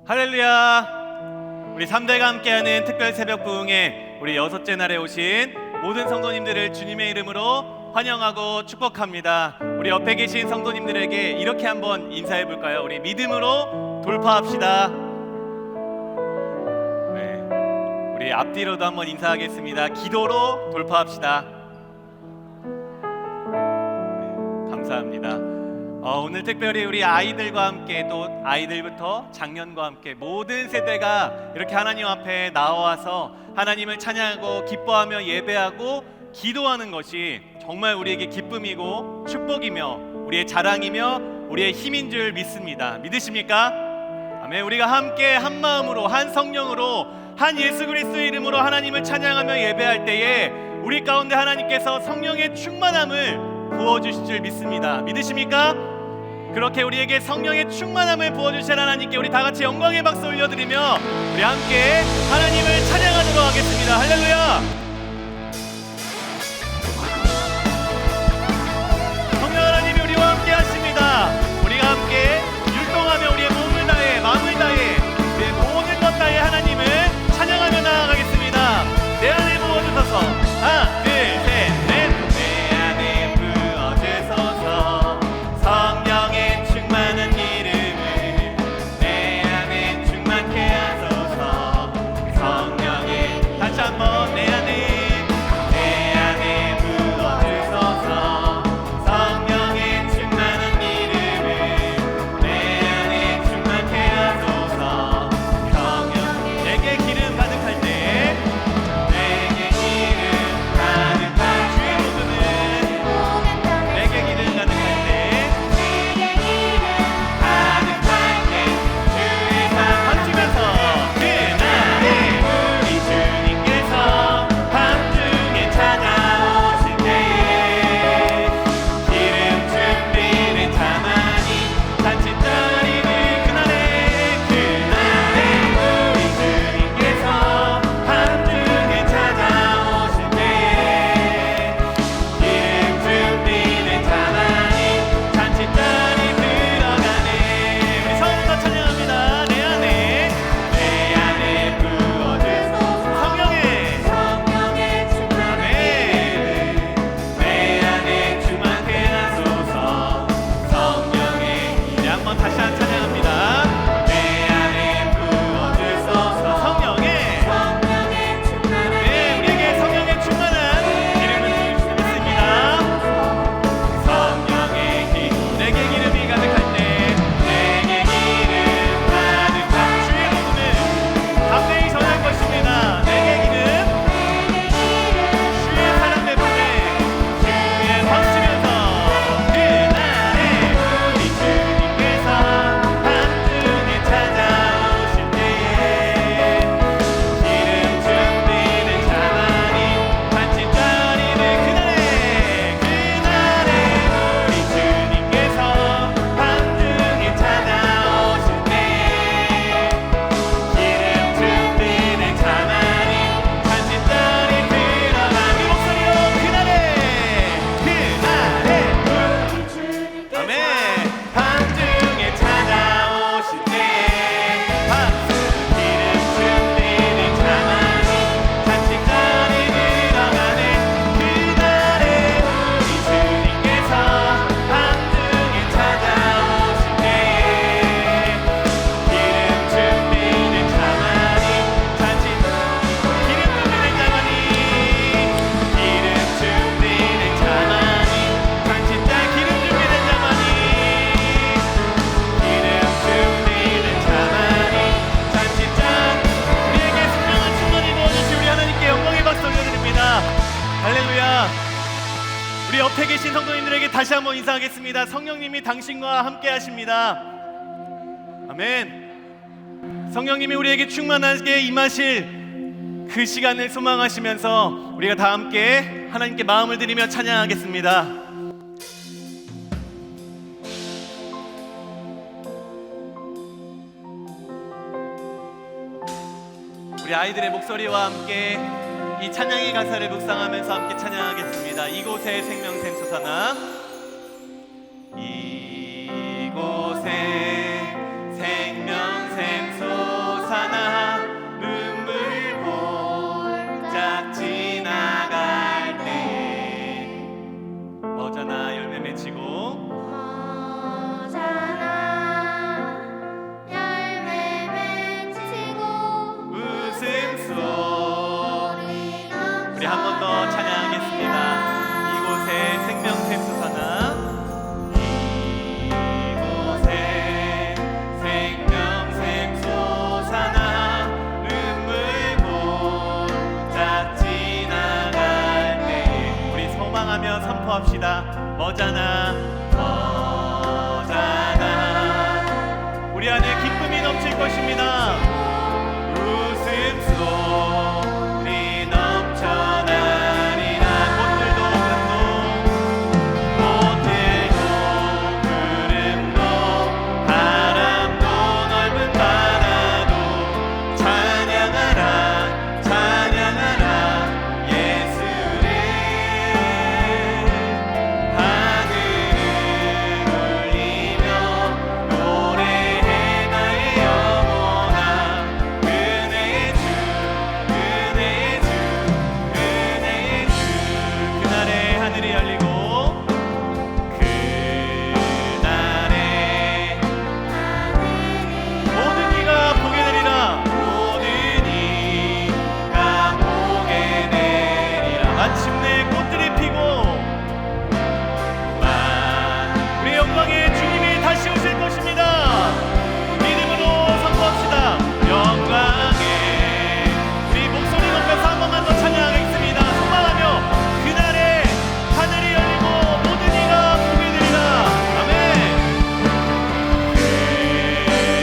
할렐루야. 우리 3대가 함께하는 특별 새벽 부흥회 우리 여섯째 날에 오신 모든 성도님들을 주님의 이름으로 환영하고 축복합니다. 우리 옆에 계신 성도님들에게 이렇게 한번 인사해 볼까요? 우리 믿음으로 돌파합시다. 네, 우리 앞뒤로도 한번 인사하겠습니다. 기도로 돌파합시다. 네, 감사합니다. 오늘 특별히 우리 아이들과 함께, 또 아이들부터 장년과 함께 모든 세대가 이렇게 하나님 앞에 나와서 하나님을 찬양하고 기뻐하며 예배하고 기도하는 것이 정말 우리에게 기쁨이고 축복이며 우리의 자랑이며 우리의 힘인 줄 믿습니다. 믿으십니까? 아멘. 우리가 함께 한 마음으로, 한 성령으로, 한 예수 그리스도의 이름으로 하나님을 찬양하며 예배할 때에 우리 가운데 하나님께서 성령의 충만함을 부어주실 줄 믿습니다. 믿으십니까? 그렇게 우리에게 성령의 충만함을 부어주신 하나님께 우리 다같이 영광의 박수 올려드리며 우리 함께 하나님을 찬양하도록 하겠습니다. 할렐루야. 성령 하나님이 우리와 함께 하십니다. 우리가 함께 율동하며 우리의 몸을 다해 마음을 다해 우리의 모든 것 다해 하나님을 찬양하며 나아가겠습니다. 내 안에 부어주소서. 하나 둘 셋 넷. 내 안에 부어주소서. 성령의 충만한 이름을 내 안에 충만케 하소서. 성령의 다시 한번 내 안에 부어주소서. 성령의 충만한 이름을 내 안에 충만케 하소서. 성령 내게 기름 가득할 때 내게 기름 가득한 주의 모든은 내게 기름 가득할 때 가득할 때 주의 삶 함주면서 그날에 우리 주님께서 밤중에 찾아오실 때에 기름 준비는 자만이 잔치자리를 그날에 우리 주님께서 밤중에 찾아오실 때에 기름 준비는 자만이 잔치자리 들어가네. 우리 처음부터 찬양합니다. 내 안에 부어주소서. 성령의 충만함을 내 안에 충만케 하소서. 성령의 이제 한번 다시 한 찬양합니다. 내 안에 부어주소서. 성령의 우리에게 성령의 충만한 기름을 주실 수 있습니다. 성령의 기름 내게 기름이 가득할 때 내게 기름 가득한 주의 복음을 담대히 전할 것입니다. 내게 기름 주의 사랑 내품에 주의 박수면서 그날에 우리 주님께서 밤중에 찾아오실 때에 기름 준비는 자만이 잔치자리를 그날에 우리 주님께서 밤중에 찾아오실 때에 기름 준비는 자만이 잔치자리 들어가는 목소리로 아멘. 밤중에 찾아오실 때에 박수. 기름 준비는 자만이 잔치자리 들어가네. 그날에 우리 주님께서 밤중에 찾아오실 때에 기름 준비는 자만이 기름 준비는 자만이 잔치자 기름 준비는 자만이 잔치자 우리에게 생명을 충만히 부어주신 우리 하나님께 영광의 박수 올려드립니다. 할렐루야. 우리 옆에 계신 성도님들에게 다시 한번 인사하겠습니다. 성령님이 당신과 함께 하십니다. 아멘. 성령님이 우리에게 충만하게 임하실 그 시간을 소망하시면서 우리가 다 함께 하나님께 마음을 드리며 찬양하겠습니다. 우리 아이들의 목소리와 함께 이 찬양의 가사를 묵상하면서 함께 찬양하겠습니다. 이곳에 생명샘 솟아나 이곳에 생명샘 솟아나 어자나 우리 안에 기쁨이 넘칠 것입니다. 웃음소리 넘쳐나리라. 꽃들도 구름도 바람도 넓은 바다도 찬양하라 찬양하라 예수를. 하늘을 울리며 노래해 나의 영혼아. 은혜의 주 은혜의 주 은혜의 주. 그날에 하늘이 열리고 그날에 모든 이가 보게 되리라. 모든 이가 보게 되리라. 마침내 꽃들이 피고 우리 영광의 주님이 다시 오실 것입니다. 믿음으로 선포합시다. 영광에 우리 목소리 높여서 한 번만 더 찬양하겠습니다. 소망하며 그날에 하늘이 열리고 모든 이가 보게 되리라. 아멘.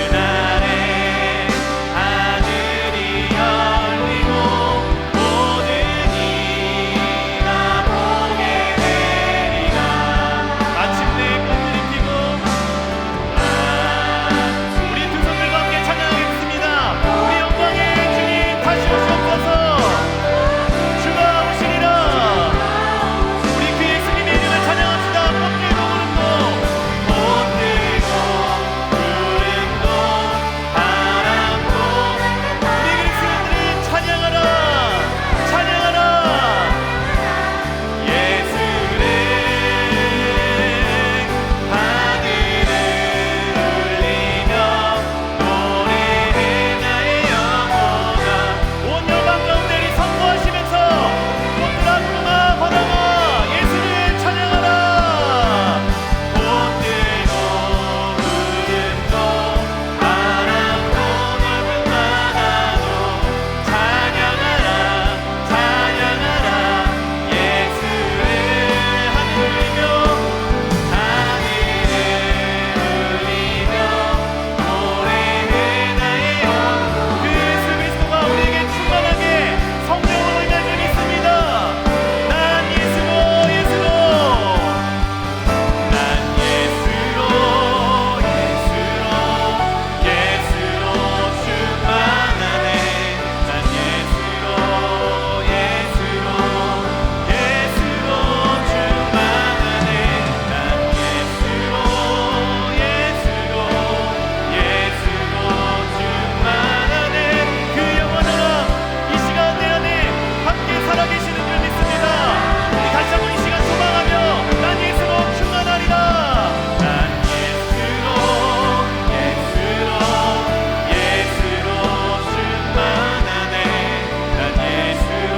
그날에 하늘이 열리고 모든 이가 보게 되리라. 마침내 꽃들이 피고 우리 두 손들과 함께 찬양하겠습니다. 우리 영광의 주님 다시 오시옵소서. 주가 오시리라. 우리 그 예수님의 이름을 찬양합시다. 꽃들고 구름도 바람도 우리 그리스도인들을 찬양하라 찬양하라 예수를. 하늘을 울리며 노래해 나의 영혼아. 온 열방 가운데 선포하시면서 꽃들아 구름아 바람아 예수를 찬양하라. 꽃들고 구름도 바람도 넓은 바다도 찬양하라 찬양하라 예수를. 하늘을 울리며 노래해 나의 영혼. 그 예수 그리스도가 우리에게 충만하게 성령으로 임할 줄 믿습니다. 난 예수로 예수로 난 예수로 예수로 충만하네. 난 예수로 충만하네. 난 예수로 충만하네. 그 영원하라 이 시간 내 안에 함께 살아계시는 줄 믿습니다. 우리 다시 한번 이 시간 소망하며 난 예수로 충만하리라. 난 예수로 충만하네. 난 예수로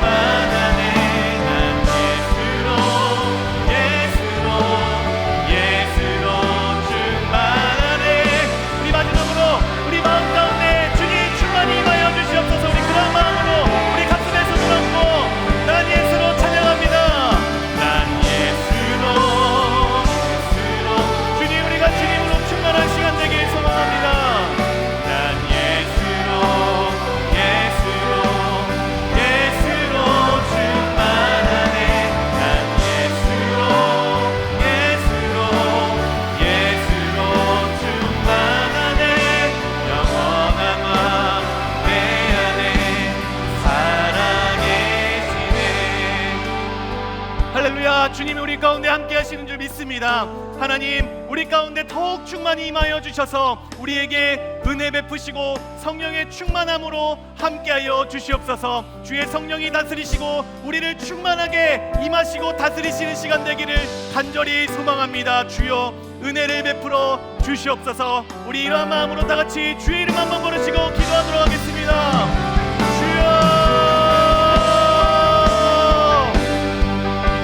충만하네. 난 예수로 충만하네. 우리 마지막으로 우리 마음 가운데 주님 충만히 임하여 주시옵소서. 우리 그런 마음으로 우리 가슴에 손을 얹고 난 예수로 찬양합니다. 난 예수로 주님 우리가 주님으로 충만한 시간 되길 소망합니다. 난 예수로 충만하네. 난 예수로 충만하네. 영원한 마음 내 안에 살아계시네. 할렐루야. 주님이 우리 가운데 함께 하시는 줄 믿습니다. 하나님 우리 가운데 더욱 충만히 임하여 주셔서 우리에게 은혜 베푸시고 성령의 충만함으로 함께하여 주시옵소서. 주의 성령이 다스리시고 우리를 충만하게 임하시고 다스리시는 시간 되기를 간절히 소망합니다. 주여 은혜를 베풀어 주시옵소서. 우리 이러한 마음으로 다 같이 주의 이름 한번 부르시고 기도하도록 하겠습니다. 주여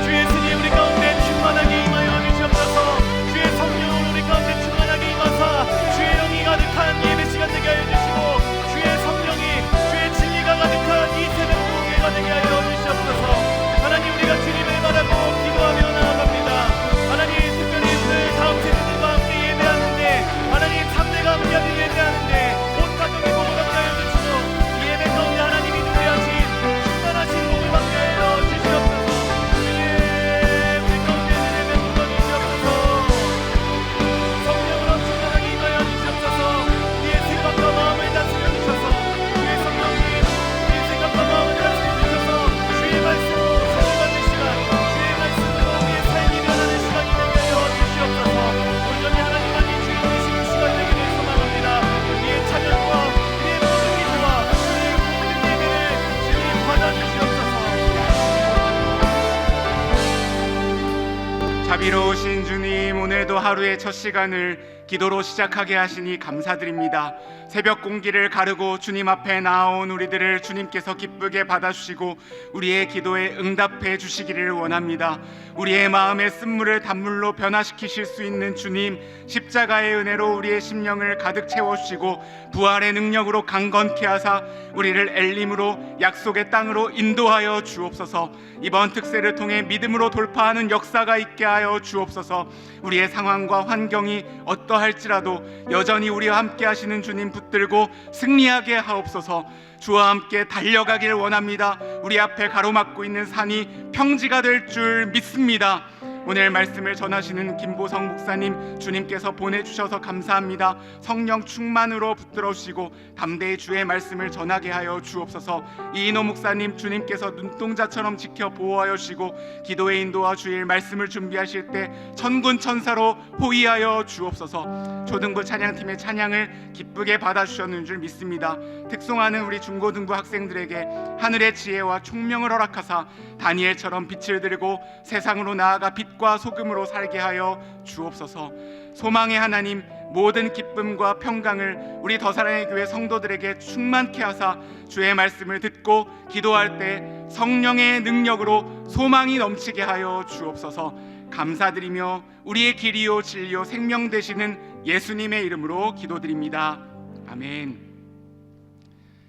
주의 예수님 우리 가운데 충만하게 임하여 주시옵소서. 주의 성령으로 우리 가운데 충만하게 임하사 주의 영이 가득한 예배 시간 되게 하여 주시고 주의 성령이 주의 진리가 가득한 이 새벽 공예가 되게 하여 주시옵소서. 오늘도 하루의 첫 시간을 기도로 시작하게 하시니 감사드립니다. 새벽 공기를 가르고 주님 앞에 나온 우리들을 주님께서 기쁘게 받아주시고 우리의 기도에 응답해 주시기를 원합니다. 우리의 마음의 쓴물을 단물로 변화시키실 수 있는 주님, 십자가의 은혜로 우리의 심령을 가득 채워주시고 부활의 능력으로 강건케 하사 우리를 엘림으로 약속의 땅으로 인도하여 주옵소서. 이번 특세를 통해 믿음으로 돌파하는 역사가 있게 하여 주옵소서. 우리의 상황과 환경이 어떠할지라도 여전히 우리와 함께 하시는 주님 붙들고 승리하게 하옵소서. 주와 함께 달려가길 원합니다. 우리 앞에 가로막고 있는 산이 평지가 될 줄 믿습니다. 오늘 말씀을 전하시는 김보성 목사님, 주님께서 보내주셔서 감사합니다. 성령 충만으로 붙들어 주시고 담대히 주의 말씀을 전하게 하여 주옵소서. 이인호 목사님, 주님께서 눈동자처럼 지켜 보호하여 주시고 기도의 인도와 주일 말씀을 준비하실 때 천군 천사로 호위하여 주옵소서. 초등부 찬양팀의 찬양을 기쁘게 받아주셨는 줄 믿습니다. 특송하는 우리 중고등부 학생들에게 하늘의 지혜와 총명을 허락하사 다니엘처럼 빛을 들고 세상으로 나아가 빛과 소금으로 살게 하여 주옵소서. 소망의 하나님, 모든 기쁨과 평강을 우리 더사랑의 교회 성도들에게 충만케 하사 주의 말씀을 듣고 기도할 때 성령의 능력으로 소망이 넘치게 하여 주옵소서. 감사드리며 우리의 길이요 진리요 생명 되시는 예수님의 이름으로 기도드립니다. 아멘.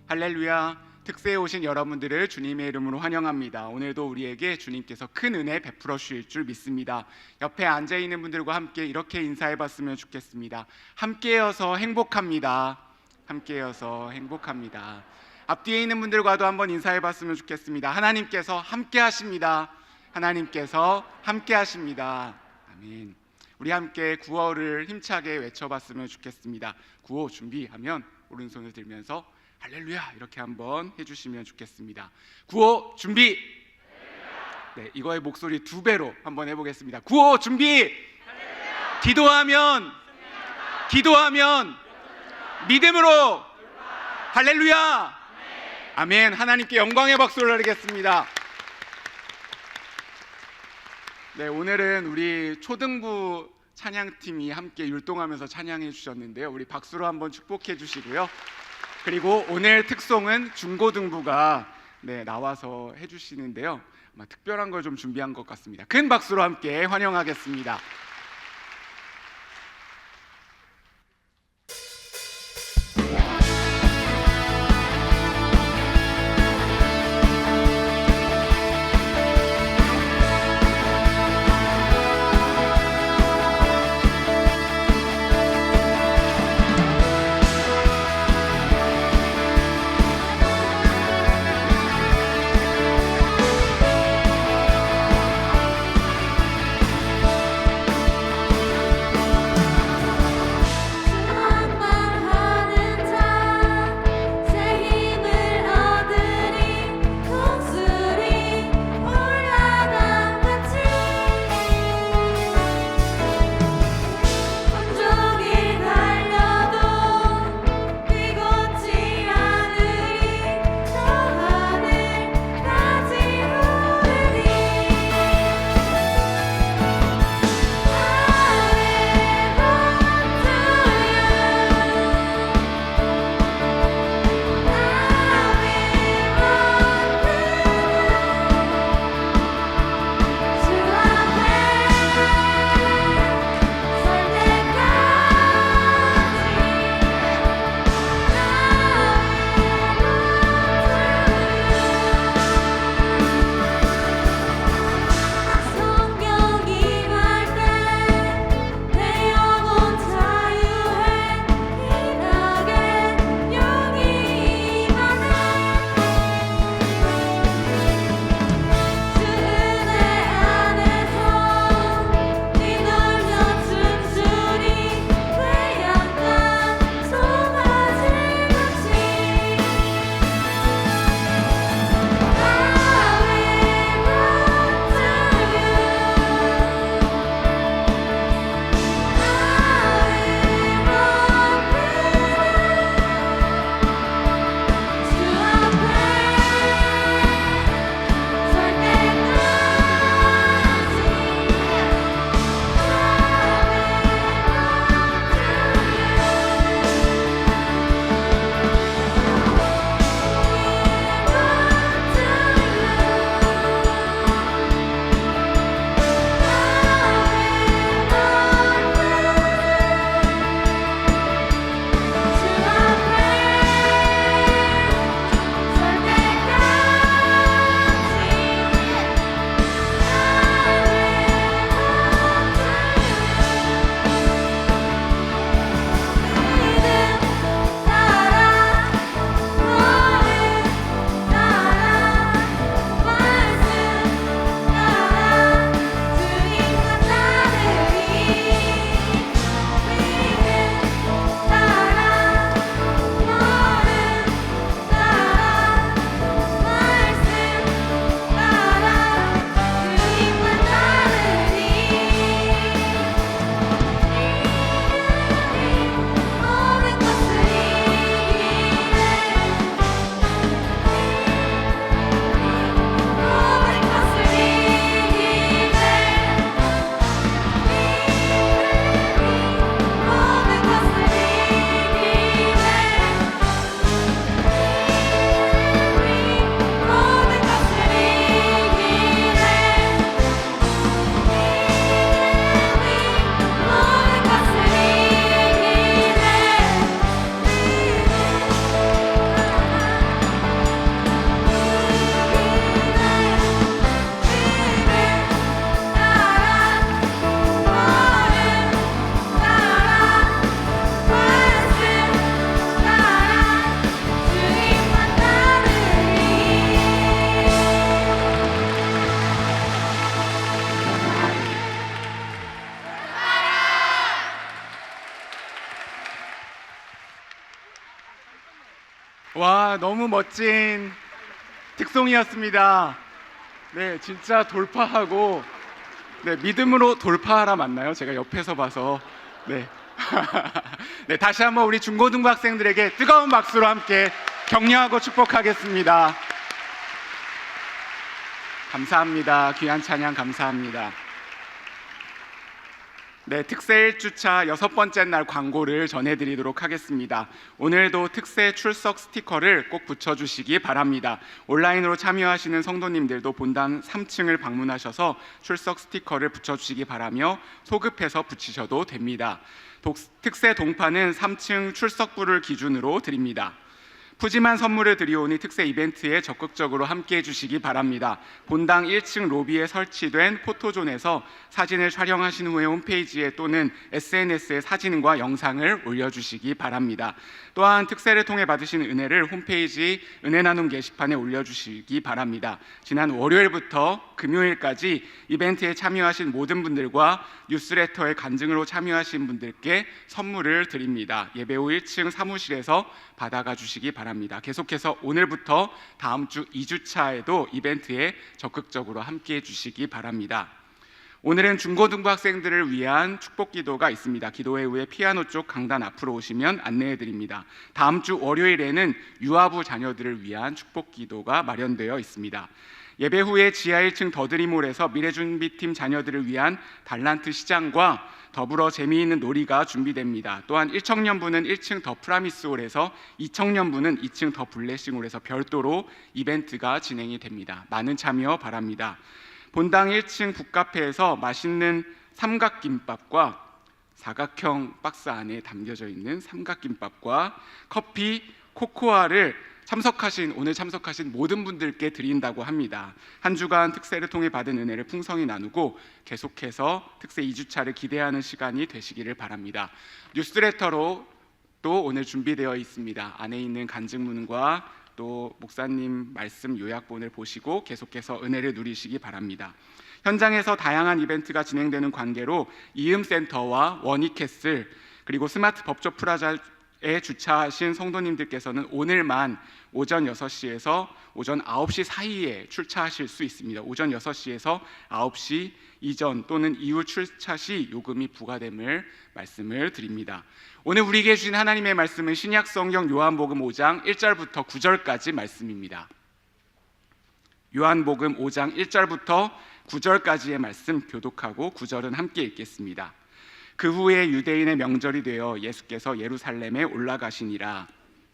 할렐루야. 특세에 오신 여러분들을 주님의 이름으로 환영합니다. 오늘도 우리에게 주님께서 큰 은혜 베풀어 주실 줄 믿습니다. 옆에 앉아있는 분들과 함께 이렇게 인사해봤으면 좋겠습니다. 함께여서 행복합니다. 함께여서 행복합니다. 앞뒤에 있는 분들과도 한번 인사해봤으면 좋겠습니다. 하나님께서 함께 하십니다. 하나님께서 함께 하십니다. 아멘. 우리 함께 구호를 힘차게 외쳐봤으면 좋겠습니다. 구호 준비하면 오른손을 들면서 할렐루야 이렇게 한번 해주시면 좋겠습니다. 구호 준비. 네, 이거의 목소리 2배로 한번 해보겠습니다. 구호 준비. 기도하면 믿음으로 할렐루야. 아멘. 하나님께 영광의 박수를 드리겠습니다. 네, 오늘은 우리 초등부 찬양팀이 함께 율동하면서 찬양해 주셨는데요. 우리 박수로 한번 축복해 주시고요. 그리고 오늘 특송은 중고등부가 나와서 해주시는데요. 아마 특별한 걸 좀 준비한 것 같습니다. 큰 박수로 함께 환영하겠습니다. 와, 너무 멋진 특송이었습니다. 네, 진짜 돌파하고, 네, 믿음으로 돌파하라 맞나요? 제가 옆에서 봐서. 네. 네, 다시 한번 우리 중고등부 학생들에게 뜨거운 박수로 함께 격려하고 축복하겠습니다. 감사합니다. 귀한 찬양 감사합니다. 네, 특세 1주차 6번째 날 광고를 전해드리도록 하겠습니다. 오늘도 특세 출석 스티커를 꼭 붙여주시기 바랍니다. 온라인으로 참여하시는 성도님들도 본당 3층을 방문하셔서 출석 스티커를 붙여주시기 바라며 소급해서 붙이셔도 됩니다. 특세 동파는 3층 출석부를 기준으로 드립니다. 푸짐한 선물을 드리오니 특세 이벤트에 적극적으로 함께해 주시기 바랍니다. 본당 1층 로비에 설치된 포토존에서 사진을 촬영하신 후에 홈페이지에 또는 SNS에 사진과 영상을 올려주시기 바랍니다. 또한 특세를 통해 받으신 은혜를 홈페이지 은혜 나눔 게시판에 올려주시기 바랍니다. 지난 월요일부터 금요일까지 이벤트에 참여하신 모든 분들과 뉴스레터의 간증으로 참여하신 분들께 선물을 드립니다. 예배 후 1층 사무실에서 받아가 주시기 바랍니다. 계속해서 오늘부터 다음 주 2주차에도 이벤트에 적극적으로 함께해 주시기 바랍니다. 오늘은 중고등부 학생들을 위한 축복 기도가 있습니다. 기도회 후에 피아노 쪽 강단 앞으로 오시면 안내해 드립니다. 다음 주 월요일에는 유아부 자녀들을 위한 축복 기도가 마련되어 있습니다. 예배 후에 지하 1층 더드림홀에서 미래준비팀 자녀들을 위한 달란트 시장과 더불어 재미있는 놀이가 준비됩니다. 또한 1청년부는 1층 더 프라미스홀에서 2청년부는 2층 더 블레싱홀에서 별도로 이벤트가 진행이 됩니다. 많은 참여 바랍니다. 본당 1층 북카페에서 맛있는 삼각김밥과 사각형 박스 안에 담겨져 있는 삼각김밥과 커피, 코코아를 오늘 참석하신 모든 분들께 드린다고 합니다. 한 주간 특세를 통해 받은 은혜를 풍성히 나누고 계속해서 특세 2주차를 기대하는 시간이 되시기를 바랍니다. 뉴스레터로 또 오늘 준비되어 있습니다. 안에 있는 간증문과 또 목사님 말씀 요약본을 보시고 계속해서 은혜를 누리시기 바랍니다. 현장에서 다양한 이벤트가 진행되는 관계로 이음센터와 원익캐슬 그리고 스마트 법조 프라자에 주차하신 성도님들께서는 오늘만 오전 6시에서 오전 9시 사이에 출차하실 수 있습니다. 오전 6시에서 9시 이전 또는 이후 출차 시 요금이 부과됨을 말씀을 드립니다. 오늘 우리에게 주신 하나님의 말씀은 신약성경 요한복음 5장 1절부터 9절까지 말씀입니다. 요한복음 5장 1절부터 9절까지의 말씀 교독하고 9절은 함께 읽겠습니다. 그 후에 유대인의 명절이 되어 예수께서 예루살렘에 올라가시니라.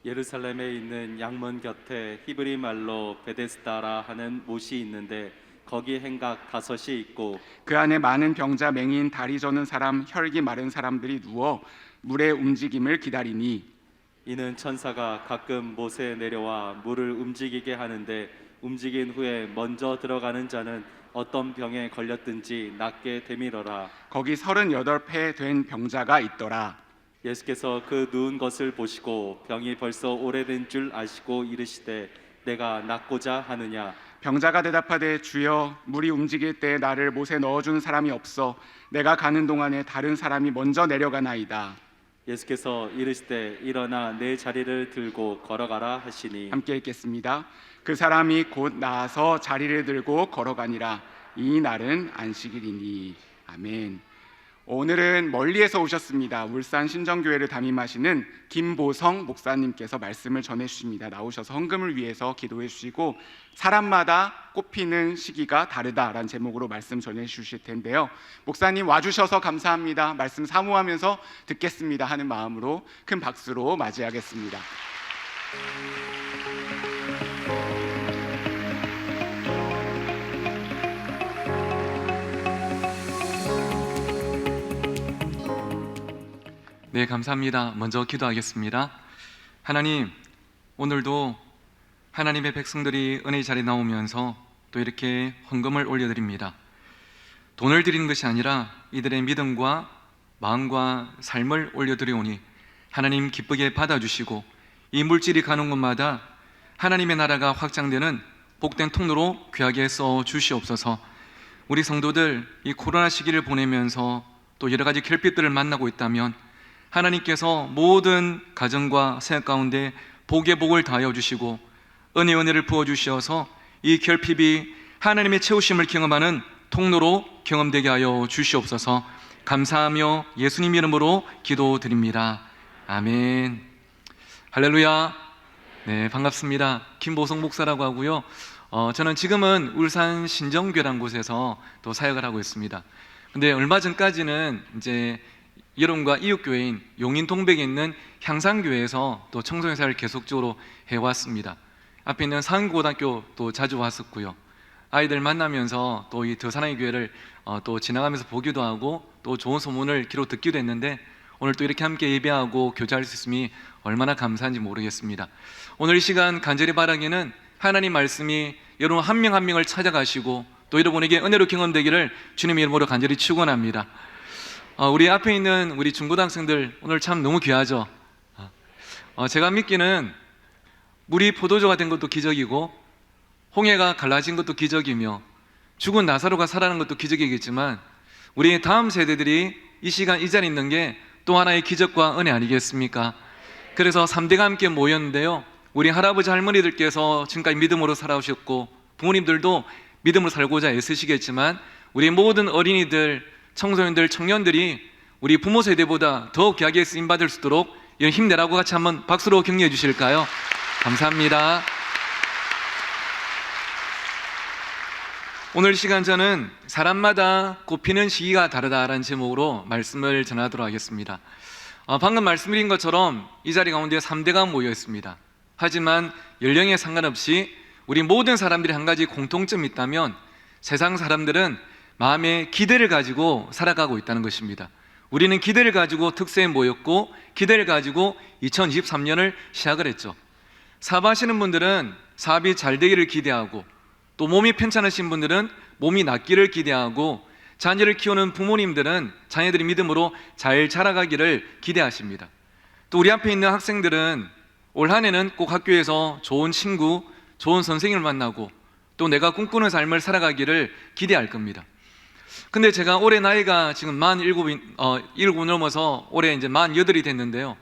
예루살렘에 있는 양문 곁에 히브리 말로 베데스다라 하는 못이 있는데 거기 행각 5이 있고 그 안에 많은 병자, 맹인, 다리 저는 사람, 혈기 마른 사람들이 누워 물의 움직임을 기다리니 이는 천사가 가끔 못에 내려와 물을 움직이게 하는데 움직인 후에 먼저 들어가는 자는 어떤 병에 걸렸든지 낫게 되밀어라. 거기 38배 된 병자가 있더라. 예수께서 그 누운 것을 보시고 병이 벌써 오래된 줄 아시고 이르시되 내가 낫고자 하느냐. 병자가 대답하되 주여 물이 움직일 때 나를 못에 넣어주는 사람이 없어 내가 가는 동안에 다른 사람이 먼저 내려가나이다. 예수께서 이르시되 일어나 내 자리를 들고 걸어가라 하시니 함께 읽겠습니다. 그 사람이 곧 나아서 자리를 들고 걸어가니라. 이 날은 안식일이니. 아멘. 오늘은 멀리에서 오셨습니다. 울산 신정교회를 담임하시는 김보성 목사님께서 말씀을 전해주십니다. 나오셔서 헌금을 위해서 기도해 주시고 사람마다 꽃피는 시기가 다르다라는 제목으로 말씀 전해주실 텐데요. 목사님 와주셔서 감사합니다. 말씀 사모하면서 듣겠습니다 하는 마음으로 큰 박수로 맞이하겠습니다. 네, 감사합니다. 먼저 기도하겠습니다. 하나님, 오늘도 하나님의 백성들이 은혜의 자리에 나오면서 또 이렇게 헌금을 올려드립니다. 돈을 드리는 것이 아니라 이들의 믿음과 마음과 삶을 올려드리오니 하나님 기쁘게 받아주시고 이 물질이 가는 곳마다 하나님의 나라가 확장되는 복된 통로로 귀하게 써 주시옵소서. 우리 성도들 이 코로나 시기를 보내면서 또 여러 가지 결핍들을 만나고 있다면 하나님께서 모든 가정과 생각 가운데 복에 복을 다하여 주시고 은혜를 부어주시어서 이 결핍이 하나님의 채우심을 경험하는 통로로 경험되게 하여 주시옵소서. 감사하며 예수님 이름으로 기도드립니다. 아멘. 할렐루야. 네, 반갑습니다. 김보성 목사라고 하고요. 저는 지금은 울산 신정교라는 곳에서 또 사역을 하고 있습니다. 근데 얼마 전까지는 이제 여러분과 이웃교회인 용인 동백에 있는 향산교회에서 또 청소년 사역을 계속적으로 해왔습니다. 앞에 있는 상고등학교 또 자주 왔었고요. 아이들 만나면서 또 이 더사랑의 교회를 또 지나가면서 보기도 하고 또 좋은 소문을 귀로 듣기도 했는데 오늘 또 이렇게 함께 예배하고 교제할 수 있음이 얼마나 감사한지 모르겠습니다. 오늘 이 시간 간절히 바라기는 하나님 말씀이 여러분 한 명 한 명을 찾아가시고 또 여러분에게 은혜로 경험되기를 주님의 이름으로 간절히 축원합니다. 우리 앞에 있는 우리 중고등학생들 오늘 참 너무 귀하죠. 제가 믿기는 물이 포도주가 된 것도 기적이고 홍해가 갈라진 것도 기적이며 죽은 나사로가 살아난 것도 기적이겠지만 우리 다음 세대들이 이 시간 이 자리에 있는 게 또 하나의 기적과 은혜 아니겠습니까? 그래서 3대가 함께 모였는데요, 우리 할아버지 할머니들께서 지금까지 믿음으로 살아오셨고 부모님들도 믿음으로 살고자 애쓰시겠지만 우리 모든 어린이들, 청소년들, 청년들이 우리 부모 세대보다 더 귀하게 쓰임받을 수 있도록 힘내라고 같이 한번 박수로 격려해 주실까요? 감사합니다. 오늘 시간 저는 사람마다 꽃피는 시기가 다르다라는 제목으로 말씀을 전하도록 하겠습니다. 방금 말씀드린 것처럼 이 자리 가운데 3대가 모여 있습니다. 하지만 연령에 상관없이 우리 모든 사람들이 한 가지 공통점이 있다면 세상 사람들은 마음에 기대를 가지고 살아가고 있다는 것입니다. 우리는 기대를 가지고 특세에 모였고 기대를 가지고 2023년을 시작을 했죠. 사업하시는 분들은 사업이 잘 되기를 기대하고 또 몸이 편찮으신 분들은 몸이 낫기를 기대하고 자녀를 키우는 부모님들은 자녀들이 믿음으로 잘 자라가기를 기대하십니다. 또 우리 앞에 있는 학생들은 올 한 해는 꼭 학교에서 좋은 친구, 좋은 선생님을 만나고 또 내가 꿈꾸는 삶을 살아가기를 기대할 겁니다. 근데 제가 올해 나이가 지금 47이 넘어서 올해 이제 48이 됐는데요,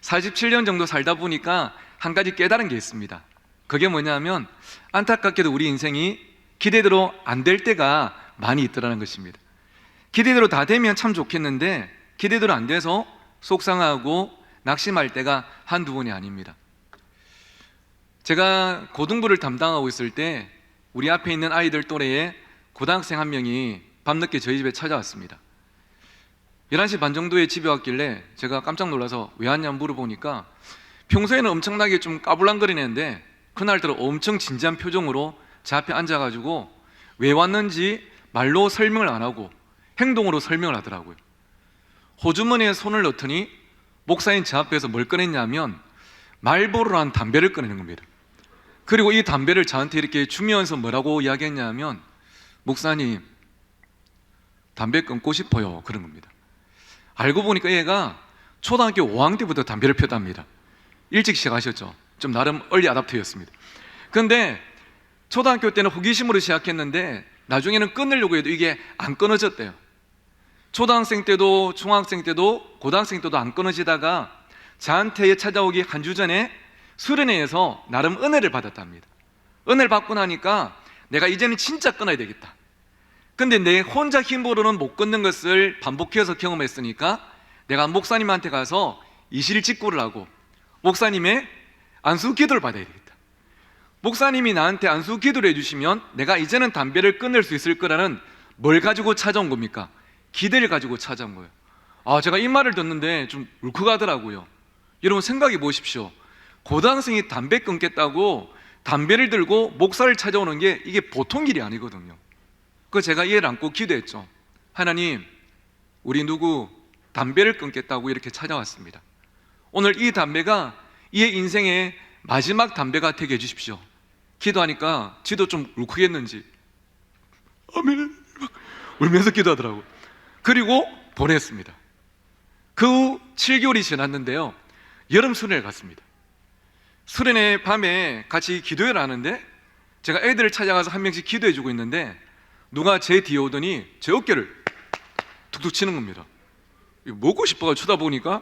47년 정도 살다 보니까 한 가지 깨달은 게 있습니다. 그게 뭐냐면 안타깝게도 우리 인생이 기대대로 안 될 때가 많이 있더라는 것입니다. 기대대로 다 되면 참 좋겠는데 기대대로 안 돼서 속상하고 낙심할 때가 한두 번이 아닙니다. 제가 고등부를 담당하고 있을 때 우리 앞에 있는 아이들 또래에 고등학생 한 명이 밤늦게 저희 집에 찾아왔습니다. 11시 반 정도에 집에 왔길래 제가 깜짝 놀라서 왜 왔냐 물어보니까 평소에는 엄청나게 좀 까불랑거리는데 그날따라 엄청 진지한 표정으로 제 앞에 앉아가지고 왜 왔는지 말로 설명을 안 하고 행동으로 설명을 하더라고요. 호주머니에 손을 넣더니 목사님 제 앞에서 뭘 꺼냈냐면 말보로란 담배를 꺼내는 겁니다. 그리고 이 담배를 저한테 이렇게 주면서 뭐라고 이야기했냐면 목사님 담배 끊고 싶어요, 그런 겁니다. 알고 보니까 얘가 초등학교 5학년 때부터 담배를 폈답니다. 일찍 시작하셨죠. 좀 나름 얼리 아답터였습니다. 그런데 초등학교 때는 호기심으로 시작했는데 나중에는 끊으려고 해도 이게 안 끊어졌대요. 초등학생 때도 중학생 때도 고등학생 때도 안 끊어지다가 저한테 찾아오기 한 주 전에 수련회에서 나름 은혜를 받았답니다. 은혜를 받고 나니까 내가 이제는 진짜 끊어야 되겠다. 근데 내 혼자 힘으로는 못 끊는 것을 반복해서 경험했으니까 내가 목사님한테 가서 이실직고를 하고 목사님의 안수 기도를 받아야 되겠다. 목사님이 나한테 안수 기도를 해주시면 내가 이제는 담배를 끊을 수 있을 거라는 뭘 가지고 찾아온 겁니까? 기대를 가지고 찾아온 거예요. 제가 이 말을 듣는데 좀 울컥하더라고요. 여러분 생각해 보십시오. 고등학생이 담배 끊겠다고 담배를 들고 목사를 찾아오는 게 이게 보통 일이 아니거든요. 그래서 제가 이해를 안고 기도했죠. 하나님, 우리 누구 담배를 끊겠다고 이렇게 찾아왔습니다. 오늘 이 담배가 이 인생의 마지막 담배가 되게 해주십시오. 기도하니까 지도 좀 울컥했는지 아멘 울면서 기도하더라고요. 그리고 보냈습니다. 그 후 7개월이 지났는데요, 여름 수련회 갔습니다. 수련회 밤에 같이 기도회를 하는데 제가 애들을 찾아가서 한 명씩 기도해주고 있는데 누가 제 뒤에 오더니 제 어깨를 툭툭 치는 겁니다. 먹고 싶어서 쳐다보니까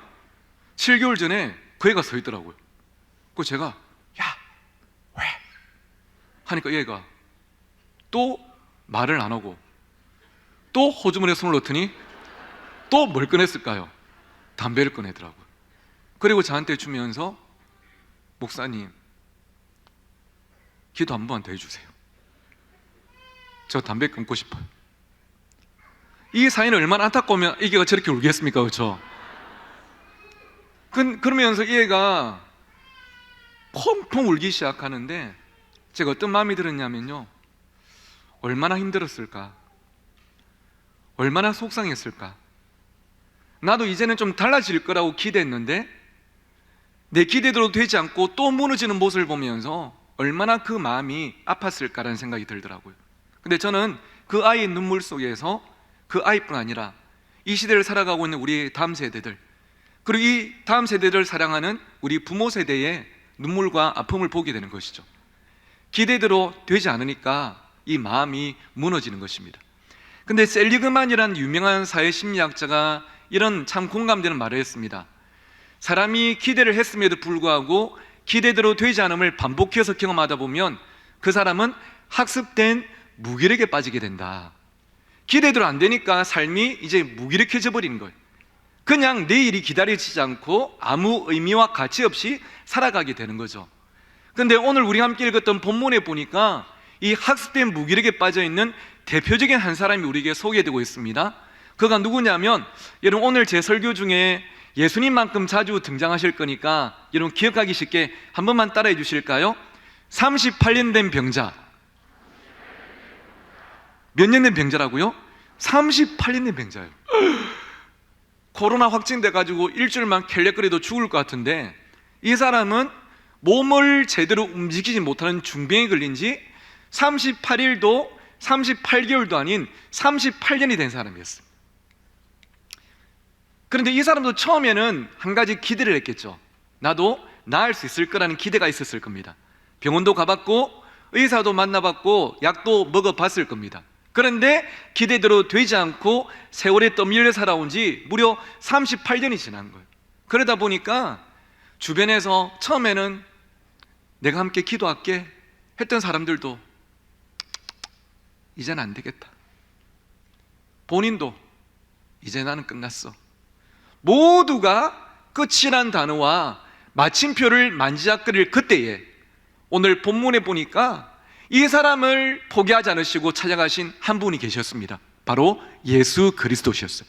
7개월 전에 그 애가 서 있더라고요. 그 제가 야, 왜? 하니까 얘가 또 말을 안 하고 또 호주머니에 손을 넣더니 또 뭘 꺼냈을까요? 담배를 꺼내더라고요. 그리고 저한테 주면서 목사님, 기도 한 번 더 해주세요. 저 담배 끊고 싶어요. 이 사연이 얼마나 안타까우면 이게 저렇게 울겠습니까? 그렇죠? 그러면서 얘가 펑펑 울기 시작하는데 제가 어떤 마음이 들었냐면요, 얼마나 힘들었을까, 얼마나 속상했을까. 나도 이제는 좀 달라질 거라고 기대했는데 내 기대대로 되지 않고 또 무너지는 모습을 보면서 얼마나 그 마음이 아팠을까라는 생각이 들더라고요. 근데 저는 그 아이의 눈물 속에서 그 아이뿐 아니라 이 시대를 살아가고 있는 우리 다음 세대들, 그리고 이 다음 세대를 사랑하는 우리 부모 세대의 눈물과 아픔을 보게 되는 것이죠. 기대대로 되지 않으니까 이 마음이 무너지는 것입니다. 근데 셀리그만이라는 유명한 사회심리학자가 이런 참 공감되는 말을 했습니다. 사람이 기대를 했음에도 불구하고 기대대로 되지 않음을 반복해서 경험하다 보면 그 사람은 학습된 무기력에 빠지게 된다. 기대대로 안 되니까 삶이 이제 무기력해져 버리는 거예요. 그냥 내일이 기다려지지 않고 아무 의미와 가치 없이 살아가게 되는 거죠. 그런데 오늘 우리 함께 읽었던 본문에 보니까 이 학습된 무기력에 빠져 있는 대표적인 한 사람이 우리에게 소개되고 있습니다. 그가 누구냐면, 여러분 오늘 제 설교 중에 예수님만큼 자주 등장하실 거니까 여러분 기억하기 쉽게 한 번만 따라해 주실까요? 38년 된 병자. 몇 년 된 병자라고요? 38년 된 병자예요. 코로나 확진돼가지고 일주일만 켈렉거려도 죽을 것 같은데 이 사람은 몸을 제대로 움직이지 못하는 중병에 걸린 지 38일도 38개월도 아닌 38년이 된 사람이었어요. 그런데 이 사람도 처음에는 한 가지 기대를 했겠죠. 나도 나을 수 있을 거라는 기대가 있었을 겁니다. 병원도 가봤고 의사도 만나봤고 약도 먹어봤을 겁니다. 그런데 기대대로 되지 않고 세월에 떠밀려 살아온 지 무려 38년이 지난 거예요. 그러다 보니까 주변에서 처음에는 내가 함께 기도할게 했던 사람들도 이제는 안 되겠다. 본인도 이제 나는 끝났어. 모두가 끝이란 단어와 마침표를 만지작거릴 그때에 오늘 본문에 보니까 이 사람을 포기하지 않으시고 찾아가신 한 분이 계셨습니다. 바로 예수 그리스도셨어요.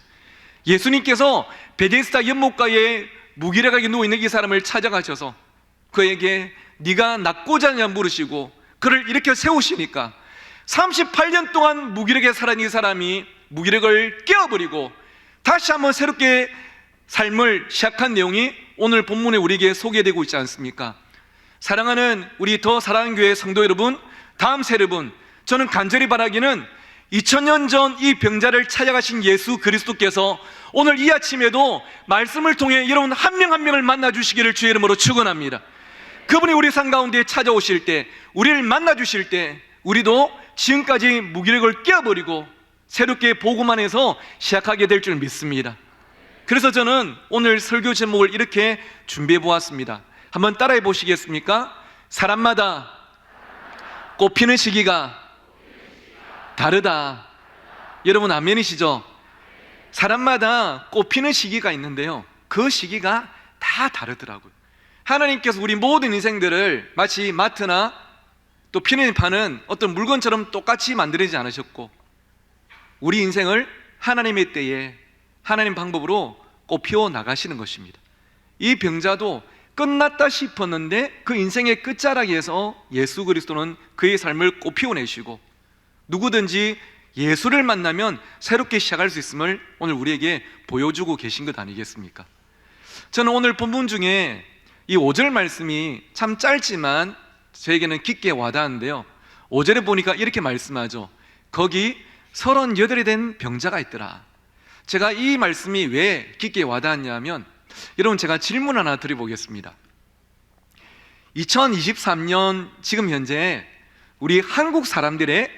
예수님께서 베데스다 연못가에 무기력하게 누워있는 이 사람을 찾아가셔서 그에게 네가 낫고자 하냐 물으시고 그를 일으켜 세우시니까 38년 동안 무기력에 살아있는 이 사람이 무기력을 깨어버리고 다시 한번 새롭게 삶을 시작한 내용이 오늘 본문에 우리에게 소개되고 있지 않습니까? 사랑하는 우리 더 사랑하는 교회 성도 여러분, 다음 세 여러분, 저는 간절히 바라기는 2000년 전 이 병자를 찾아가신 예수 그리스도께서 오늘 이 아침에도 말씀을 통해 여러분 한 명 한 명을 만나 주시기를 주의 이름으로 축원합니다. 그분이 우리 삶 가운데 찾아오실 때, 우리를 만나 주실 때 우리도 지금까지 무기력을 깨어버리고 새롭게 복음 안에서 시작하게 될 줄 믿습니다. 그래서 저는 오늘 설교 제목을 이렇게 준비해 보았습니다. 한번 따라해 보시겠습니까? 사람마다 꽃피는 시기가 다르다. 여러분 아멘이시죠? 사람마다 꽃피는 시기가 있는데요, 그 시기가 다 다르더라고요. 하나님께서 우리 모든 인생들을 마치 마트나 또 피는 파는 어떤 물건처럼 똑같이 만들지 않으셨고 우리 인생을 하나님의 때에 하나님 방법으로 꽃피워 나가시는 것입니다. 이 병자도 끝났다 싶었는데 그 인생의 끝자락에서 예수 그리스도는 그의 삶을 꽃피워내시고 누구든지 예수를 만나면 새롭게 시작할 수 있음을 오늘 우리에게 보여주고 계신 것 아니겠습니까? 저는 오늘 본문 중에 이 5절 말씀이 참 짧지만 저에게는 깊게 와닿는데요, 5절에 보니까 이렇게 말씀하죠. 거기 38이 된 병자가 있더라. 제가 이 말씀이 왜 깊게 와닿았냐면, 여러분 제가 질문 하나 드려보겠습니다. 2023년 지금 현재 우리 한국 사람들의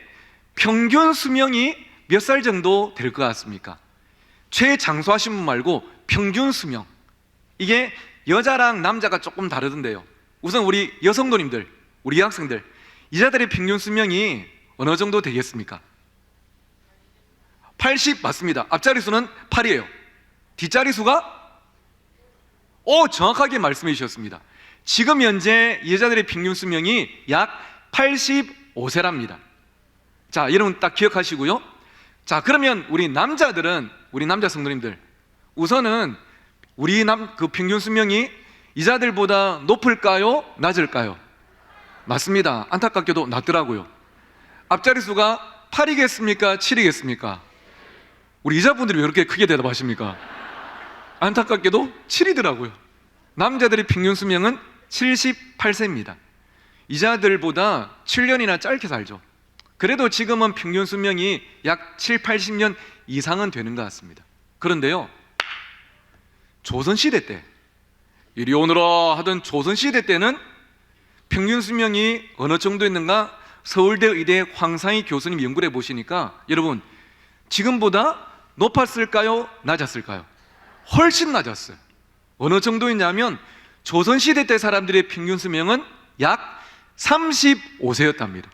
평균 수명이 몇 살 정도 될 것 같습니까? 최장수하신 분 말고 평균 수명, 이게 여자랑 남자가 조금 다르던데요. 우선 우리 여성도님들, 우리 여학생들, 이자들의 평균 수명이 어느 정도 되겠습니까? 80 맞습니다. 앞자리 수는 8이에요. 뒷자리 수가 정확하게 말씀해 주셨습니다. 지금 현재 여자들의 평균 수명이 약 85세랍니다. 자, 여러분 딱 기억하시고요. 자, 그러면 우리 남자들은, 우리 남자 성도님들, 우선은 우리 그 평균 수명이 여자들보다 높을까요? 낮을까요? 맞습니다. 안타깝게도 낮더라고요. 앞자리 수가 8이겠습니까? 7이겠습니까? 우리 여자분들이 왜 이렇게 크게 대답하십니까? 안타깝게도 7이더라고요. 남자들의 평균 수명은 78세입니다. 여자들보다 7년이나 짧게 살죠. 그래도 지금은 평균 수명이 약 7, 80년 이상은 되는 것 같습니다. 그런데요, 조선시대 때, 이리 오너라 하던 조선시대 때는 평균 수명이 어느 정도였는가 서울대 의대 황상희 교수님 연구를 해보시니까 여러분, 지금보다 높았을까요? 낮았을까요? 훨씬 낮았어요. 어느 정도였냐면 조선시대 때 사람들의 평균 수명은 약 35세였답니다.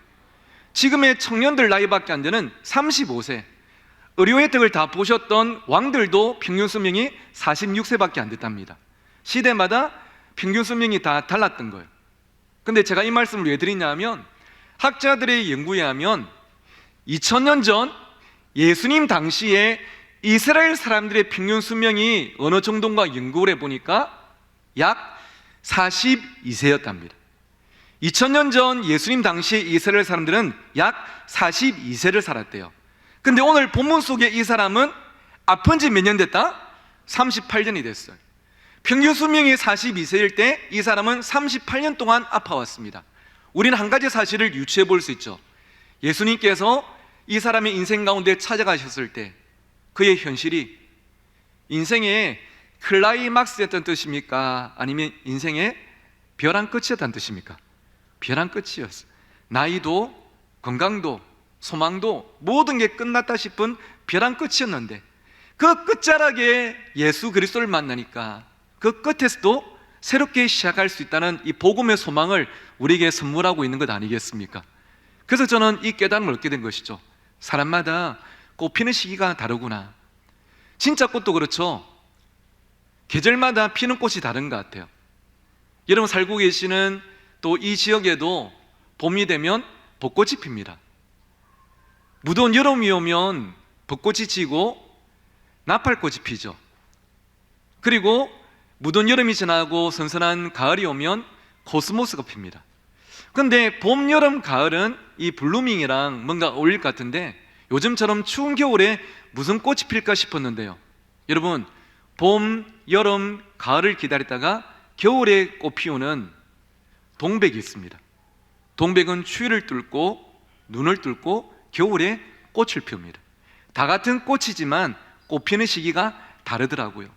지금의 청년들 나이밖에 안 되는 35세, 의료 혜택을 다 보셨던 왕들도 평균 수명이 46세밖에 안 됐답니다. 시대마다 평균 수명이 다 달랐던 거예요. 근데 제가 이 말씀을 왜 드리냐면, 학자들의 연구에 하면 2000년 전 예수님 당시에 이스라엘 사람들의 평균 수명이 어느 정도인가 연구를 해보니까 약 42세였답니다. 2000년 전 예수님 당시 이스라엘 사람들은 약 42세를 살았대요. 근데 오늘 본문 속에 이 사람은 아픈 지 몇 년 됐다? 38년이 됐어요. 평균 수명이 42세일 때 이 사람은 38년 동안 아파왔습니다. 우리는 한 가지 사실을 유추해 볼 수 있죠. 예수님께서 이 사람의 인생 가운데 찾아가셨을 때 그의 현실이 인생의 클라이막스였던 뜻입니까? 아니면 인생의 벼랑 끝이었다는 뜻입니까? 벼랑 끝이었어요. 나이도 건강도 소망도 모든 게 끝났다 싶은 벼랑 끝이었는데, 그 끝자락에 예수 그리스도를 만나니까 그 끝에서도 새롭게 시작할 수 있다는 이 복음의 소망을 우리에게 선물하고 있는 것 아니겠습니까? 그래서 저는 이 깨달음을 얻게 된 것이죠. 사람마다 꽃 피는 시기가 다르구나. 진짜 꽃도 그렇죠. 계절마다 피는 꽃이 다른 것 같아요. 여러분 살고 계시는 또 이 지역에도 봄이 되면 벚꽃이 핍니다. 무더운 여름이 오면 벚꽃이 지고 나팔꽃이 피죠. 그리고 무더운 여름이 지나고 선선한 가을이 오면 코스모스가 핍니다. 근데 봄, 여름, 가을은 이 블루밍이랑 뭔가 어울릴 것 같은데, 요즘처럼 추운 겨울에 무슨 꽃이 필까 싶었는데요, 여러분 봄, 여름, 가을을 기다리다가 겨울에 꽃 피우는 동백이 있습니다. 동백은 추위를 뚫고 눈을 뚫고 겨울에 꽃을 피웁니다. 다 같은 꽃이지만 꽃 피는 시기가 다르더라고요.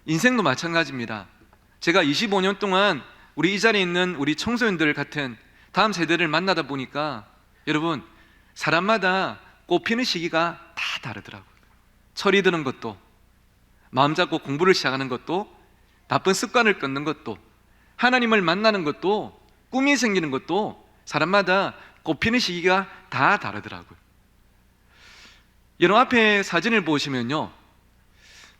인생도 마찬가지입니다. 제가 25년 동안 우리 이 자리에 있는 우리 청소년들 같은 다음 세대를 만나다 보니까 여러분, 사람마다 꽃 피는 시기가 다 다르더라고요. 철이 드는 것도, 마음 잡고 공부를 시작하는 것도, 나쁜 습관을 끊는 것도, 하나님을 만나는 것도, 꿈이 생기는 것도 사람마다 꽃 피는 시기가 다 다르더라고요. 여러분 앞에 사진을 보시면요,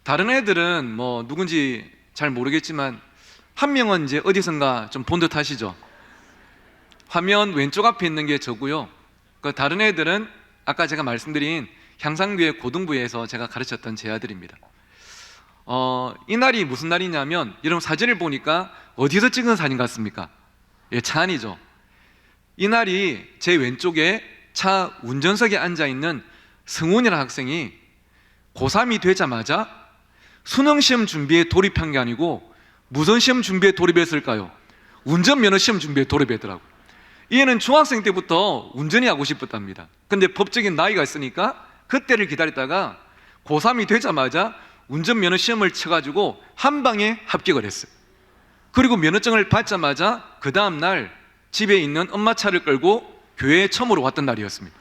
다른 애들은 뭐 누군지 잘 모르겠지만 한 명은 이제 어디선가 좀 본 듯 하시죠. 화면 왼쪽 앞에 있는 게 저고요. 그 다른 애들은 아까 제가 말씀드린 향상교회 고등부에서 제가 가르쳤던 제 아들입니다. 이 날이 무슨 날이냐면, 여러분 사진을 보니까 어디서 찍은 사진 같습니까? 예, 차 안이죠. 이 날이 제 왼쪽에 차 운전석에 앉아있는 승훈이라는 학생이 고3이 되자마자 수능시험 준비에 돌입한 게 아니고 무슨 시험 준비에 돌입했을까요? 운전면허시험 준비에 돌입했더라고요. 이 애는 중학생 때부터 운전이 하고 싶었답니다. 근데 법적인 나이가 있으니까 그때를 기다리다가 고3이 되자마자 운전면허 시험을 쳐가지고 한 방에 합격을 했어요. 그리고 면허증을 받자마자 그 다음날 집에 있는 엄마 차를 끌고 교회에 처음으로 왔던 날이었습니다.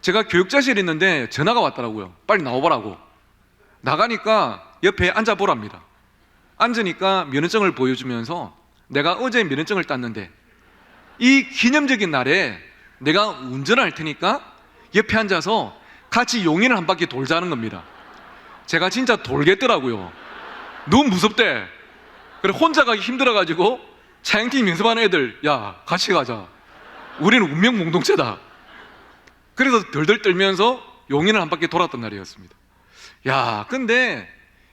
제가 교육자실에 있는데 전화가 왔더라고요. 빨리 나와보라고. 나가니까 옆에 앉아보랍니다. 앉으니까 면허증을 보여주면서 내가 어제 면허증을 땄는데 이 기념적인 날에 내가 운전할 테니까 옆에 앉아서 같이 용인을 한 바퀴 돌자는 겁니다. 제가 진짜 돌겠더라고요. 너무 무섭대. 그래 혼자 가기 힘들어가지고 차영팀 연습하는 애들, 야 같이 가자. 우리는 운명 공동체다. 그래서 덜덜 떨면서 용인을 한 바퀴 돌았던 날이었습니다. 야, 근데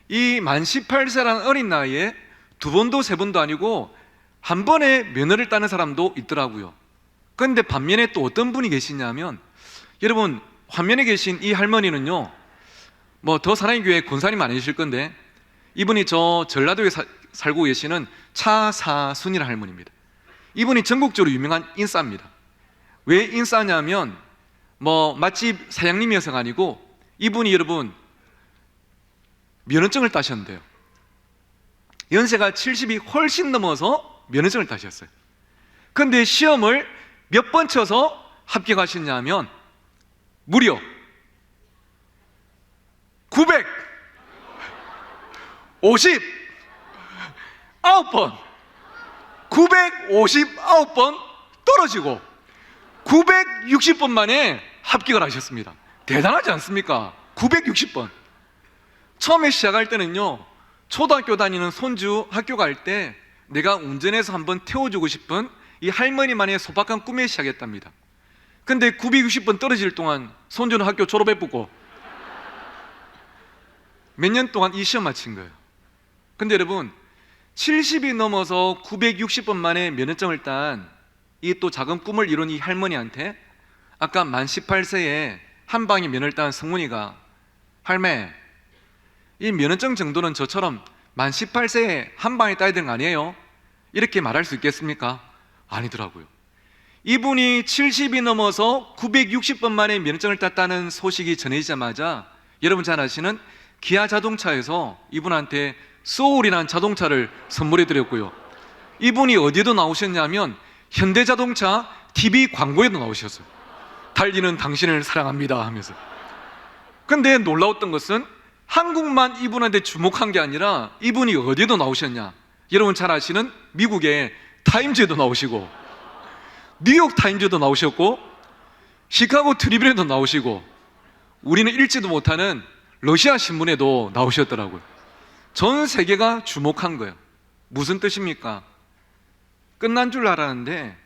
이 만 18세라는 어린 나이에 두 번도 세 번도 아니고 한 번에 면허를 따는 사람도 있더라고요. 그런데 반면에 또 어떤 분이 계시냐면, 여러분 화면에 계신 이 할머니는요, 뭐 더 사랑의 교회 권사님 아니실 건데 이분이 저 전라도에 살고 계시는 차사순이라는 할머니입니다. 이분이 전국적으로 유명한 인싸입니다. 왜 인싸냐면 뭐 맛집 사장님이어서가 아니고 이분이 여러분 면허증을 따셨는데요, 연세가 70이 훨씬 넘어서 면허증을 따셨어요. 그런데 시험을 몇 번 쳐서 합격하셨냐면 무려 959번 959번 떨어지고 960번 만에 합격을 하셨습니다. 대단하지 않습니까? 960번. 처음에 시작할 때는요, 초등학교 다니는 손주 학교 갈 때 내가 운전해서 한번 태워주고 싶은 이 할머니만의 소박한 꿈에 시작했답니다. 근데 960번 떨어질 동안 손주는 학교 졸업해보고 몇 년 동안 이 시험 마친 거예요. 근데 여러분 70이 넘어서 960번 만에 면허증을 딴 이 또 작은 꿈을 이룬 이 할머니한테 아까 만 18세에 한 방에 면허를 딴 성문이가, 할매, 이 면허증 정도는 저처럼 만 18세에 한 방에 따야 되는 거 아니에요? 이렇게 말할 수 있겠습니까? 아니더라고요. 이분이 70이 넘어서 960번 만에 면허증을 땄다는 소식이 전해지자마자 여러분 잘 아시는 기아 자동차에서 이분한테 소울이라는 자동차를 선물해 드렸고요. 이분이 어디에도 나오셨냐면 현대자동차 TV 광고에도 나오셨어요. 달리는 당신을 사랑합니다 하면서. 근데 놀라웠던 것은 한국만 이분한테 주목한 게 아니라 이분이 어디에도 나오셨냐, 여러분 잘 아시는 미국의 타임즈에도 나오시고 뉴욕 타임즈도 나오셨고 시카고 트리뷴에도 나오시고 우리는 읽지도 못하는 러시아 신문에도 나오셨더라고요. 전 세계가 주목한 거예요. 무슨 뜻입니까? 끝난 줄 알았는데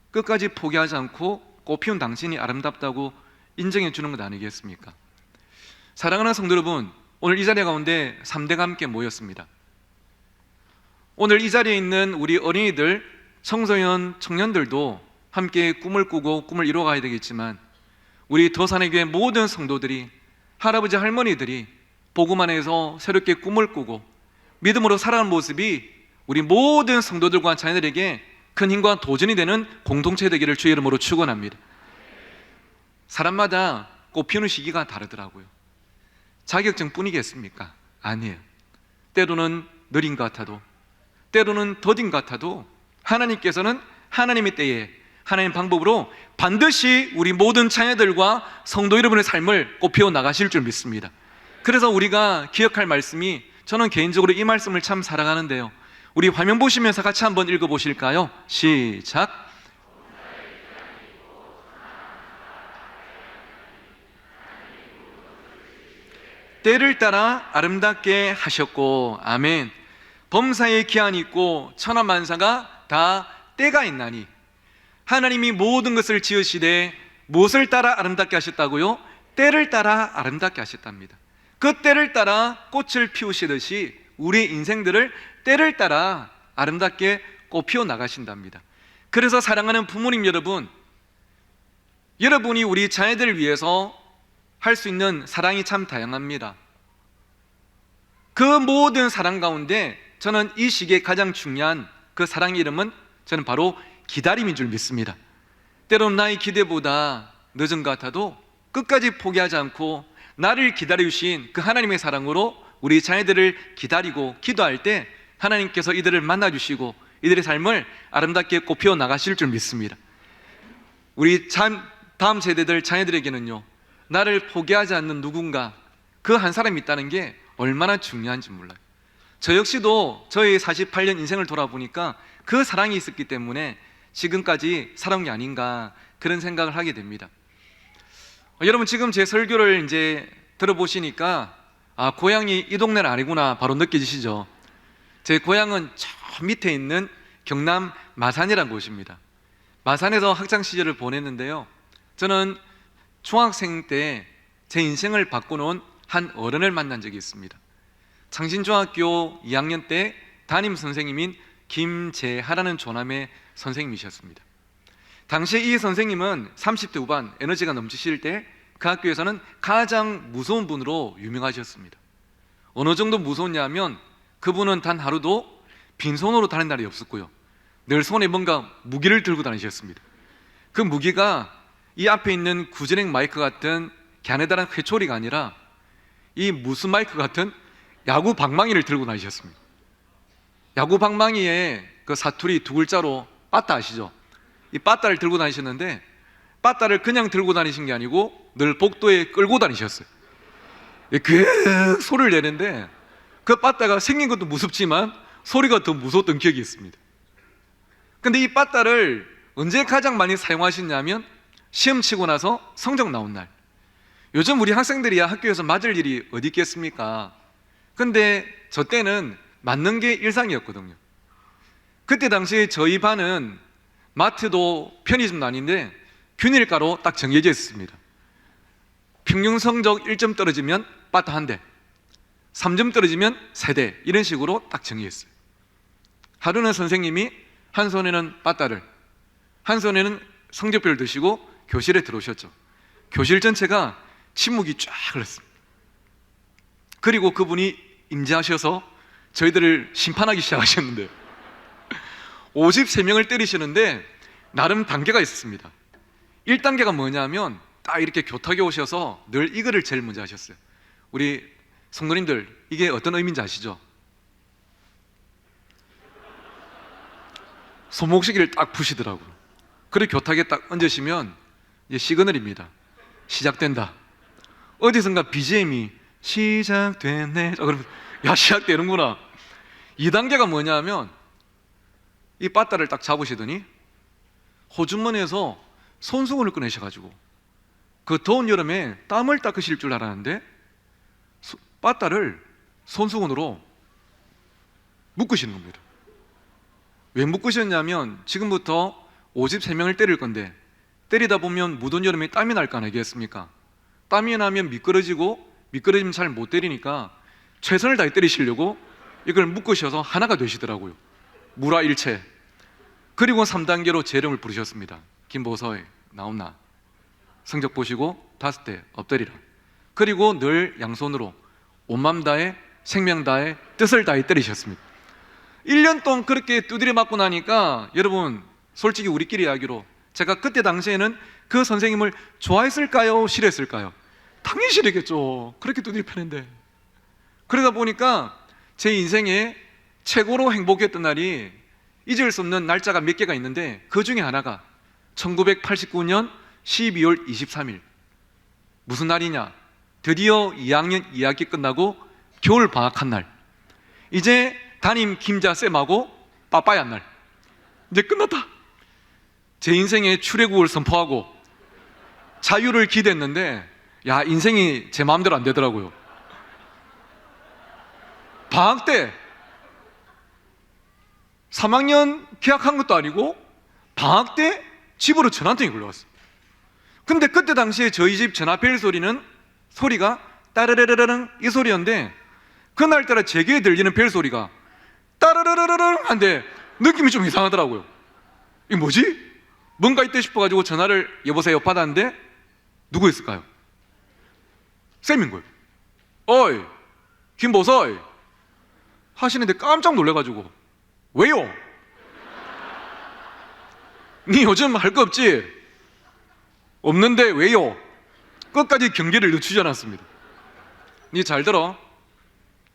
끝까지 포기하지 않고 꽃피운 당신이 아름답다고 인정해 주는 것 아니겠습니까? 사랑하는 성도 여러분, 오늘 이 자리 가운데 3대가 함께 모였습니다. 오늘 이 자리에 있는 우리 어린이들, 청소년, 청년들도 함께 꿈을 꾸고 꿈을 이뤄가야 되겠지만 우리 더산의 교회 모든 성도들이, 할아버지 할머니들이 복음 안에서 새롭게 꿈을 꾸고 믿음으로 살아가는 모습이 우리 모든 성도들과 자녀들에게 큰 힘과 도전이 되는 공동체 되기를 주의 이름으로 축원합니다. 사람마다 꽃 피우는 시기가 다르더라고요. 자격증뿐이겠습니까? 아니에요. 때로는 느린 것 같아도, 때로는 더딘 것 같아도 하나님께서는 하나님의 때에 하나님의 방법으로 반드시 우리 모든 자녀들과 성도 여러분의 삶을 꽃피워 나가실 줄 믿습니다. 그래서 우리가 기억할 말씀이, 저는 개인적으로 이 말씀을 참 사랑하는데요, 우리 화면 보시면서 같이 한번 읽어보실까요? 시작. 때를 따라 아름답게 하셨고, 아멘. 범사에 기한이 있고 천하만사가 다 때가 있나니, 하나님이 모든 것을 지으시되 무엇을 따라 아름답게 하셨다고요? 때를 따라 아름답게 하셨답니다. 그 때를 따라 꽃을 피우시듯이 우리 인생들을 때를 따라 아름답게 꽃피워 나가신답니다. 그래서 사랑하는 부모님 여러분, 여러분이 우리 자녀들을 위해서 할 수 있는 사랑이 참 다양합니다. 그 모든 사랑 가운데 저는 이 시기에 가장 중요한 그 사랑의 이름은 저는 바로 기다림인 줄 믿습니다. 때로는 나의 기대보다 늦은 것 같아도 끝까지 포기하지 않고 나를 기다려주신 그 하나님의 사랑으로 우리 자녀들을 기다리고 기도할 때 하나님께서 이들을 만나주시고 이들의 삶을 아름답게 꽃피워 나가실 줄 믿습니다. 우리 다음 세대들 자녀들에게는요, 나를 포기하지 않는 누군가, 그 한 사람이 있다는 게 얼마나 중요한지 몰라요. 저 역시도 저의 48년 인생을 돌아보니까 그 사랑이 있었기 때문에 지금까지 살아온 게 아닌가 그런 생각을 하게 됩니다. 여러분 지금 제 설교를 이제 들어보시니까 아, 고향이 이 동네는 아니구나 바로 느껴지시죠? 제 고향은 저 밑에 있는 경남 마산이라는 곳입니다. 마산에서 학창 시절을 보냈는데요, 저는 중학생 때 제 인생을 바꿔놓은 한 어른을 만난 적이 있습니다. 창신중학교 2학년 때 담임 선생님인 김재하라는 조남의 선생님이셨습니다. 당시에 이 선생님은 30대 후반 에너지가 넘치실 때 그 학교에서는 가장 무서운 분으로 유명하셨습니다. 어느 정도 무서웠냐면 그분은 단 하루도 빈손으로 다닌 날이 없었고요, 늘 손에 뭔가 무기를 들고 다니셨습니다. 그 무기가 이 앞에 있는 구제랭 마이크 같은 갸네다란 회초리가 아니라 이 무슨 마이크 같은 야구 방망이를 들고 다니셨습니다. 야구 방망이에 그 사투리 두 글자로 빠따 아시죠? 이 빠따를 들고 다니셨는데 빠따를 그냥 들고 다니신 게 아니고 늘 복도에 끌고 다니셨어요. 그 소리를 내는데 그 빠따가 생긴 것도 무섭지만 소리가 더 무서웠던 기억이 있습니다. 근데 이 빠따를 언제 가장 많이 사용하셨냐면 시험 치고 나서 성적 나온 날. 요즘 우리 학생들이야 학교에서 맞을 일이 어디 있겠습니까? 근데 저 때는 맞는 게 일상이었거든요. 그때 당시에 저희 반은 마트도 편의점도 아닌데 균일가로 딱 정해져 있었습니다. 평균 성적 1점 떨어지면 빠따 한 대, 3점 떨어지면 3대, 이런 식으로 딱 정해졌어요. 하루는 선생님이 한 손에는 빠따를, 한 손에는 성적표를 드시고 교실에 들어오셨죠. 교실 전체가 침묵이 쫙 흘렀습니다. 그리고 그분이 임재하셔서 저희들을 심판하기 시작하셨는데 53명을 때리시는데 나름 단계가 있었습니다. 1단계가 뭐냐면 딱 이렇게 교탁에 오셔서 늘 이거를 제일 먼저 하셨어요. 우리 성도님들 이게 어떤 의미인지 아시죠? 손목시계를 딱 푸시더라고요. 그리고 교탁에 딱 얹으시면 이제 시그널입니다. 시작된다. 어디선가 BGM이 시작됐네. 그러면 야, 시작되는구나. 2단계가 뭐냐면 이 빠따를 딱 잡으시더니 호주머니에서 손수건을 꺼내셔가지고 그 더운 여름에 땀을 닦으실 줄 알았는데 빠따를 손수건으로 묶으시는 겁니다. 왜 묶으셨냐면 지금부터 53명을 때릴 건데 때리다 보면 무더운 여름에 땀이 날 거 아니겠습니까? 땀이 나면 미끄러지면 잘 못 때리니까 최선을 다해 때리시려고 이걸 묶으셔서 하나가 되시더라고요. 무라일체. 그리고 3단계로 제 이름을 부르셨습니다. 김보서의 나온나. 성적 보시고 5대 엎드리라. 그리고 늘 양손으로 온맘 다해 생명 다해 뜻을 다해 때리셨습니다. 1년 동안 그렇게 두드려 맞고 나니까 여러분 솔직히 우리끼리 이야기로 제가 그때 당시에는 그 선생님을 좋아했을까요? 싫어했을까요? 당연히 싫었겠죠. 그렇게 두드려 패는데. 그러다 보니까 제 인생에 최고로 행복했던 날이 잊을 수 없는 날짜가 몇 개가 있는데 그 중에 하나가 1989년 12월 23일. 무슨 날이냐? 드디어 2학년 2학기 끝나고 겨울 방학한 날. 이제 담임 김자 쌤하고 빠빠이 한 날. 이제 끝났다. 제 인생의 출애굽을 선포하고 자유를 기대했는데 야, 인생이 제 마음대로 안 되더라고요. 방학 때 3학년 개학한 것도 아니고 방학 때 집으로 전화 한 통이 걸려왔어요. 근데 그때 당시에 저희 집 전화벨 소리가 따르르르릉 이 소리였는데 그날따라 제 귀에 들리는 벨 소리가 따르르르릉 한데 느낌이 좀 이상하더라고요. 이게 뭐지? 뭔가 있다 싶어가지고 전화를 여보세요 받았는데 누구였을까요? 쌤인 거예요. 어이 김보서이 하시는데 깜짝 놀래가지고 왜요? 니 요즘 할 거 없지? 없는데 왜요? 끝까지 경계를 늦추지 않았습니다. 니 잘 들어.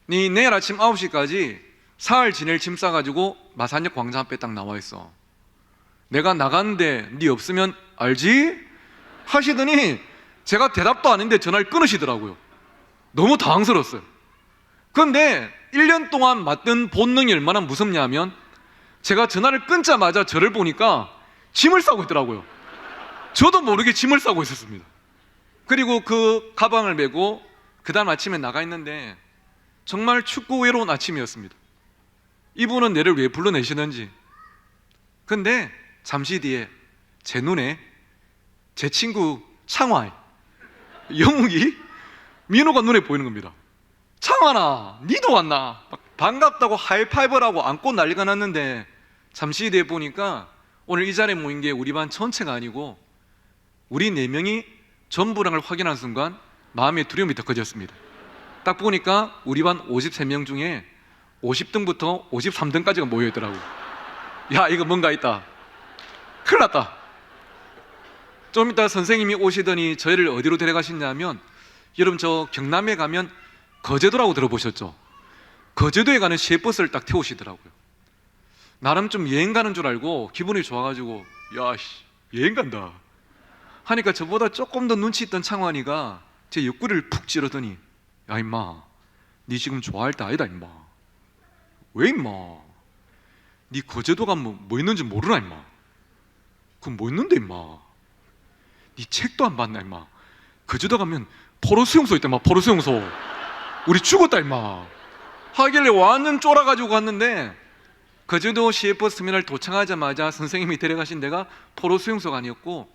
니 내일 아침 9시까지 사흘 지낼 짐 싸가지고 마산역 광장 앞에 딱 나와 있어. 내가 나가는데 니 없으면 알지? 하시더니 제가 대답도 안 했는데 전화를 끊으시더라고요. 너무 당황스러웠어요. 그런데 1년 동안 맞던 본능이 얼마나 무섭냐면 제가 전화를 끊자마자 저를 보니까 짐을 싸고 있더라고요. 저도 모르게 짐을 싸고 있었습니다. 그리고 그 가방을 메고 그 다음 아침에 나가 있는데 정말 춥고 외로운 아침이었습니다. 이분은 내를 왜 불러내시는지. 근데 잠시 뒤에 제 눈에 제 친구 창화, 영욱이, 민호가 눈에 보이는 겁니다. 창환아, 니도 왔나? 막 반갑다고 하이파이브라고 안고 난리가 났는데 잠시 뒤에 보니까 오늘 이 자리에 모인 게 우리 반 전체가 아니고 우리 4명이 전부랑 걸 확인한 순간 마음의 두려움이 더 커졌습니다. 딱 보니까 우리 반 53명 중에 50등부터 53등까지가 모여있더라고요. 야, 이거 뭔가 있다. 큰일 났다. 좀 이따 선생님이 오시더니 저희를 어디로 데려가시냐면, 여러분 저 경남에 가면 거제도라고 들어보셨죠? 거제도에 가는 시외버스를 딱 태우시더라고요. 나름 좀 여행 가는 줄 알고 기분이 좋아가지고 야, 여행 간다 하니까 저보다 조금 더 눈치 있던 창환이가 제 옆구리를 푹 찌르더니 야 임마, 니 지금 좋아할 때 아니다 임마. 왜 임마? 니 거제도 가면 뭐 있는지 모르나 임마? 그럼 뭐 있는데 임마? 니 책도 안 봤나 임마? 거제도 가면 포로 수용소 있다 임마. 포로 수용소. 우리 죽었다 임마 하길래 완전 쫄아가지고 갔는데 거제도 시외버스 터미널 도착하자마자 선생님이 데려가신 데가 포로 수용소가 아니었고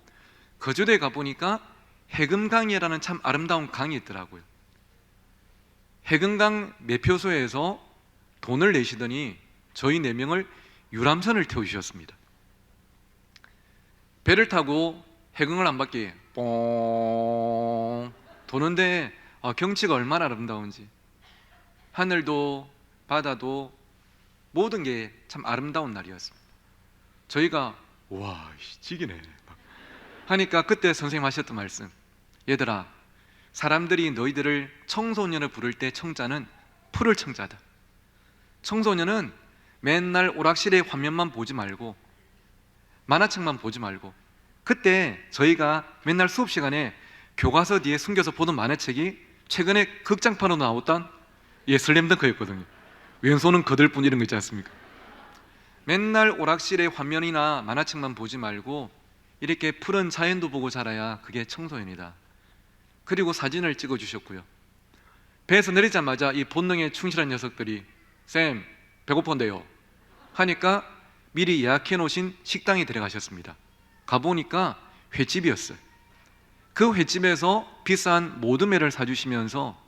거제도에 가보니까 해금강이라는 참 아름다운 강이 있더라고요. 해금강 매표소에서 돈을 내시더니 저희 4명을 유람선을 태우셨습니다. 배를 타고 해금을 한 바퀴 뽕 도는데 경치가 얼마나 아름다운지, 하늘도 바다도 모든 게 참 아름다운 날이었습니다. 저희가 와 지기네 하니까 그때 선생님 하셨던 말씀, 얘들아 사람들이 너희들을 청소년을 부를 때 청자는 푸를 청자다. 청소년은 맨날 오락실의 화면만 보지 말고 만화책만 보지 말고, 그때 저희가 맨날 수업 시간에 교과서 뒤에 숨겨서 보던 만화책이 최근에 극장판으로 나왔던 슬램덩크였거든요. 왼손은 거들뿐 이런 거 있지 않습니까? 맨날 오락실의 화면이나 만화책만 보지 말고 이렇게 푸른 자연도 보고 자라야 그게 청소년이다. 그리고 사진을 찍어 주셨고요. 배에서 내리자마자 이 본능에 충실한 녀석들이 쌤 배고픈데요 하니까 미리 예약해 놓으신 식당에 데려가셨습니다. 가보니까 횟집이었어요. 그 횟집에서 비싼 모듬회를 사주시면서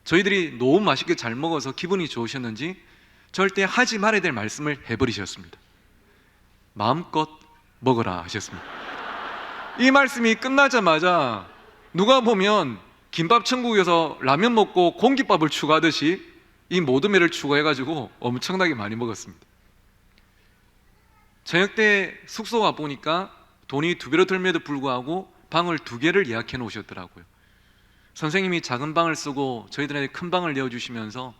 저희들이 너무 맛있게 잘 먹어서 기분이 좋으셨는지 절대 하지 말아야 될 말씀을 해버리셨습니다. 마음껏 먹어라 하셨습니다. 이 말씀이 끝나자마자 누가 보면 김밥 천국에서 라면 먹고 공깃밥을 추가하듯이 이 모듬회를 추가해가지고 엄청나게 많이 먹었습니다. 저녁 때 숙소 와보니까 돈이 2배로 들면에도 불구하고 방을 2개를 예약해 놓으셨더라고요. 선생님이 작은 방을 쓰고 저희들한테 큰 방을 내어주시면서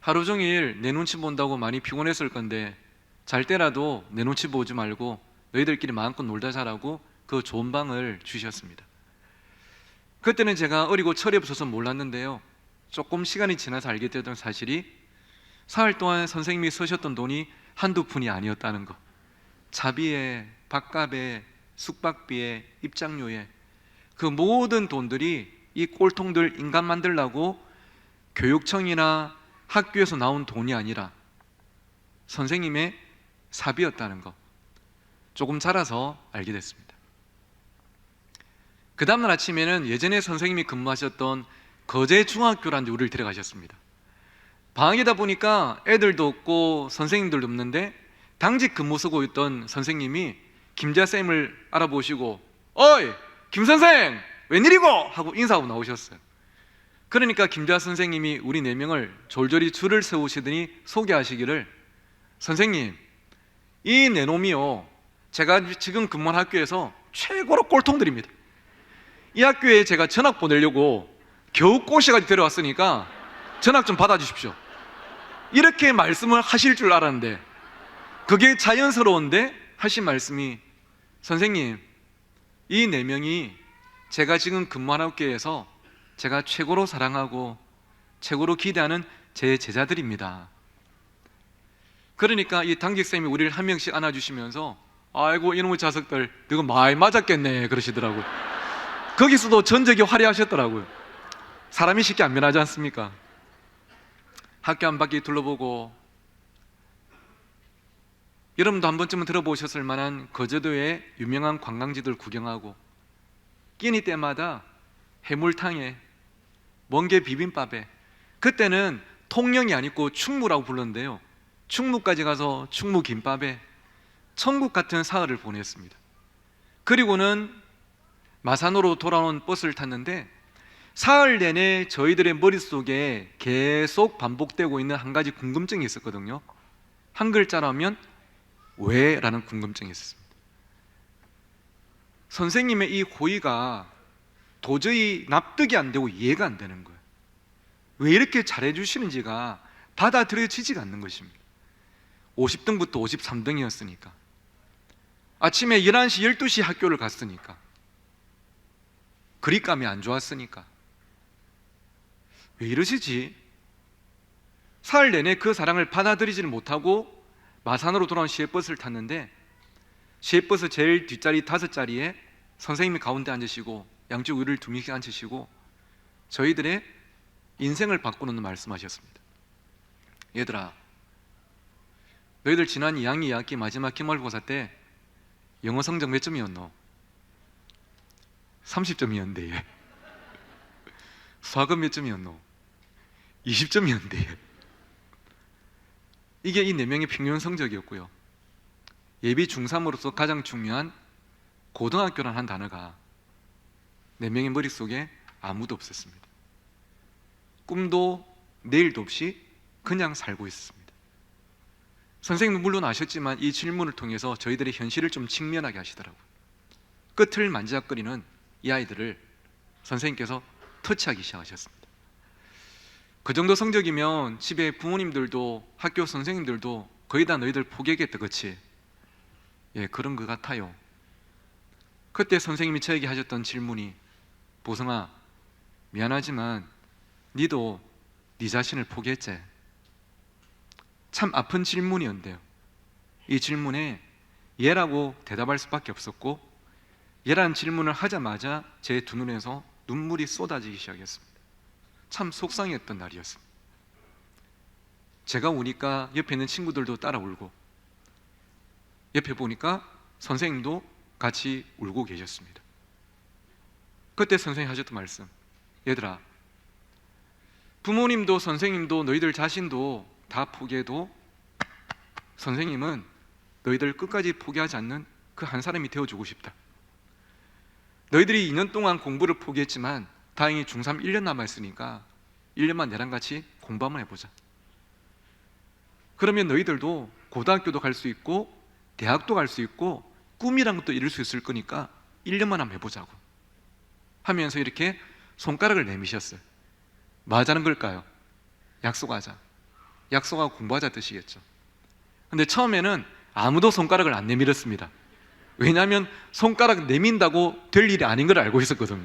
하루 종일 내 눈치 본다고 많이 피곤했을 건데 잘 때라도 내 눈치 보지 말고 너희들끼리 마음껏 놀다 자라고 그 좋은 방을 주셨습니다. 그때는 제가 어리고 철이 없어서 몰랐는데요, 조금 시간이 지나서 알게 되던 사실이 사흘 동안 선생님이 쓰셨던 돈이 한두 푼이 아니었다는 것. 자비에, 밥값에, 숙박비에, 입장료에, 그 모든 돈들이 이 꼴통들 인간 만들라고 교육청이나 학교에서 나온 돈이 아니라 선생님의 사비였다는 것, 조금 자라서 알게 됐습니다. 그 다음날 아침에는 예전에 선생님이 근무하셨던 거제중학교라는 데 우리를 데려가셨습니다. 방학이다 보니까 애들도 없고 선생님들도 없는데 당직 근무 쓰고 있던 선생님이 김자쌤을 알아보시고 어이 김선생 웬일이고? 하고 인사하고 나오셨어요. 그러니까 김자 선생님이 우리 4명을 졸졸이 줄을 세우시더니 소개하시기를, 선생님 이 내놈이요 제가 지금 근무한 학교에서 최고로 꼴통들입니다. 이 학교에 제가 전학 보내려고 겨우 꼬셔가지고 데려왔으니까 전학 좀 받아주십시오. 이렇게 말씀을 하실 줄 알았는데 그게 자연스러운데 하신 말씀이, 선생님 이 4명이 제가 지금 근무하는 학교에서 제가 최고로 사랑하고 최고로 기대하는 제 제자들입니다. 그러니까 이 당직쌤이 우리를 한 명씩 안아주시면서 아이고 이놈의 자석들 너가 많이 맞았겠네 그러시더라고요. 거기서도 전적이 화려하셨더라고요. 사람이 쉽게 안 변하지 않습니까? 학교 한 바퀴 둘러보고, 여러분도 한 번쯤은 들어보셨을 만한 거제도의 유명한 관광지들 구경하고, 끼니 때마다 해물탕에 멍게 비빔밥에, 그때는 통영이 아니고 충무라고 불렀는데요, 충무까지 가서 충무김밥에 천국 같은 사흘을 보냈습니다. 그리고는 마산으로 돌아온 버스를 탔는데 사흘 내내 저희들의 머릿속에 계속 반복되고 있는 한 가지 궁금증이 있었거든요. 한 글자로 하면 왜? 라는 궁금증이 있었습니다. 선생님의 이 호의가 도저히 납득이 안 되고 이해가 안 되는 거예요. 왜 이렇게 잘해주시는지가 받아들여지지가 않는 것입니다. 50등부터 53등이었으니까, 아침에 11시, 12시 학교를 갔으니까, 그립감이 안 좋았으니까. 왜 이러시지? 사흘 내내 그 사랑을 받아들이지를 못하고 마산으로 돌아온 시외버스를 탔는데, 시외버스 제일 뒷자리 5자리에 선생님이 가운데 앉으시고 양쪽 우리를 2명씩 앉으시고 저희들의 인생을 바꾸는 말씀하셨습니다. 얘들아, 너희들 지난 2학기 2학기 마지막 기말고사 때 영어 성적 몇 점이었노? 30점이었는데 얘. 수학은 몇 점이었노? 20점이었는데 이게 이 4명의 평균 성적이었고요. 예비 중3으로서 가장 중요한 고등학교란 한 단어가 4명의 머릿속에 아무도 없었습니다. 꿈도 내일도 없이 그냥 살고 있었습니다. 선생님도 물론 아셨지만 이 질문을 통해서 저희들의 현실을 좀 직면하게 하시더라고요. 끝을 만지작거리는 이 아이들을 선생님께서 터치하기 시작하셨습니다. 그 정도 성적이면 집에 부모님들도 학교 선생님들도 거의 다 너희들 포기하겠다, 그치? 예, 그런 것 같아요. 그때 선생님이 저에게 하셨던 질문이, 보성아, 미안하지만 니도 네 자신을 포기했지? 참 아픈 질문이었는데요, 이 질문에 예라고 대답할 수밖에 없었고, 예라는 질문을 하자마자 제 두 눈에서 눈물이 쏟아지기 시작했습니다. 참 속상했던 날이었습니다. 제가 우니까 옆에 있는 친구들도 따라 울고, 옆에 보니까 선생님도 같이 울고 계셨습니다. 그때 선생님이 하셨던 말씀, 얘들아, 부모님도 선생님도 너희들 자신도 다 포기해도 선생님은 너희들 끝까지 포기하지 않는 그 한 사람이 되어주고 싶다. 너희들이 2년 동안 공부를 포기했지만 다행히 중3 1년 남아있으니까 1년만 내랑 같이 공부 한번 해보자. 그러면 너희들도 고등학교도 갈 수 있고 대학도 갈 수 있고 꿈이란 것도 이룰 수 있을 거니까 1년만 한번 해보자고 하면서 이렇게 손가락을 내미셨어요. 뭐 하자는 걸까요? 약속하자. 약속하고 공부하자 뜻이겠죠. 근데 처음에는 아무도 손가락을 안 내밀었습니다. 왜냐하면 손가락 내민다고 될 일이 아닌 걸 알고 있었거든요.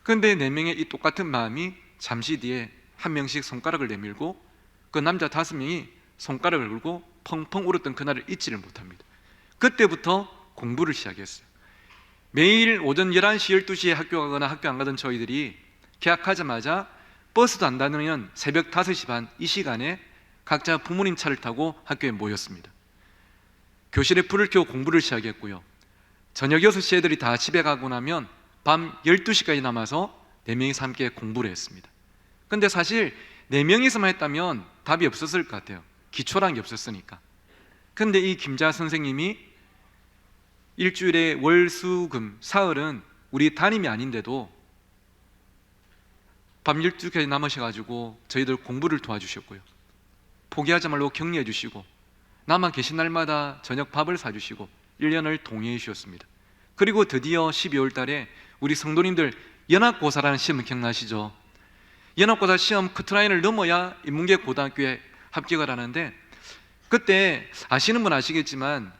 그런데 4명의 이 똑같은 마음이 잠시 뒤에 한 명씩 손가락을 내밀고 그 남자 5명이 손가락을 걸고 펑펑 울었던 그날을 잊지를 못합니다. 그때부터 공부를 시작했어요. 매일 오전 11시, 12시에 학교 가거나 학교 안 가던 저희들이 개학하자마자 버스도 안 다니면 새벽 5시 반 이 시간에 각자 부모님 차를 타고 학교에 모였습니다. 교실에 불을 켜고 공부를 시작했고요. 저녁 6시 애들이 다 집에 가고 나면 밤 12시까지 남아서 4명이서 함께 공부를 했습니다. 근데 사실 4명이서만 했다면 답이 없었을 것 같아요. 기초란 게 없었으니까. 근데 이 김자 선생님이 일주일에 월, 수, 금, 사흘은 우리 담임이 아닌데도 밤 12시까지 남으셔가지고 저희들 공부를 도와주셨고요. 포기하지 말고 격려해 주시고 남아 계신 날마다 저녁 밥을 사주시고 1년을 동의해 주셨습니다. 그리고 드디어 12월 달에 우리 성도님들 연합고사라는 시험 기억나시죠? 연합고사 시험 커트라인을 넘어야 인문계 고등학교에 합격을 하는데, 그때 아시는 분 아시겠지만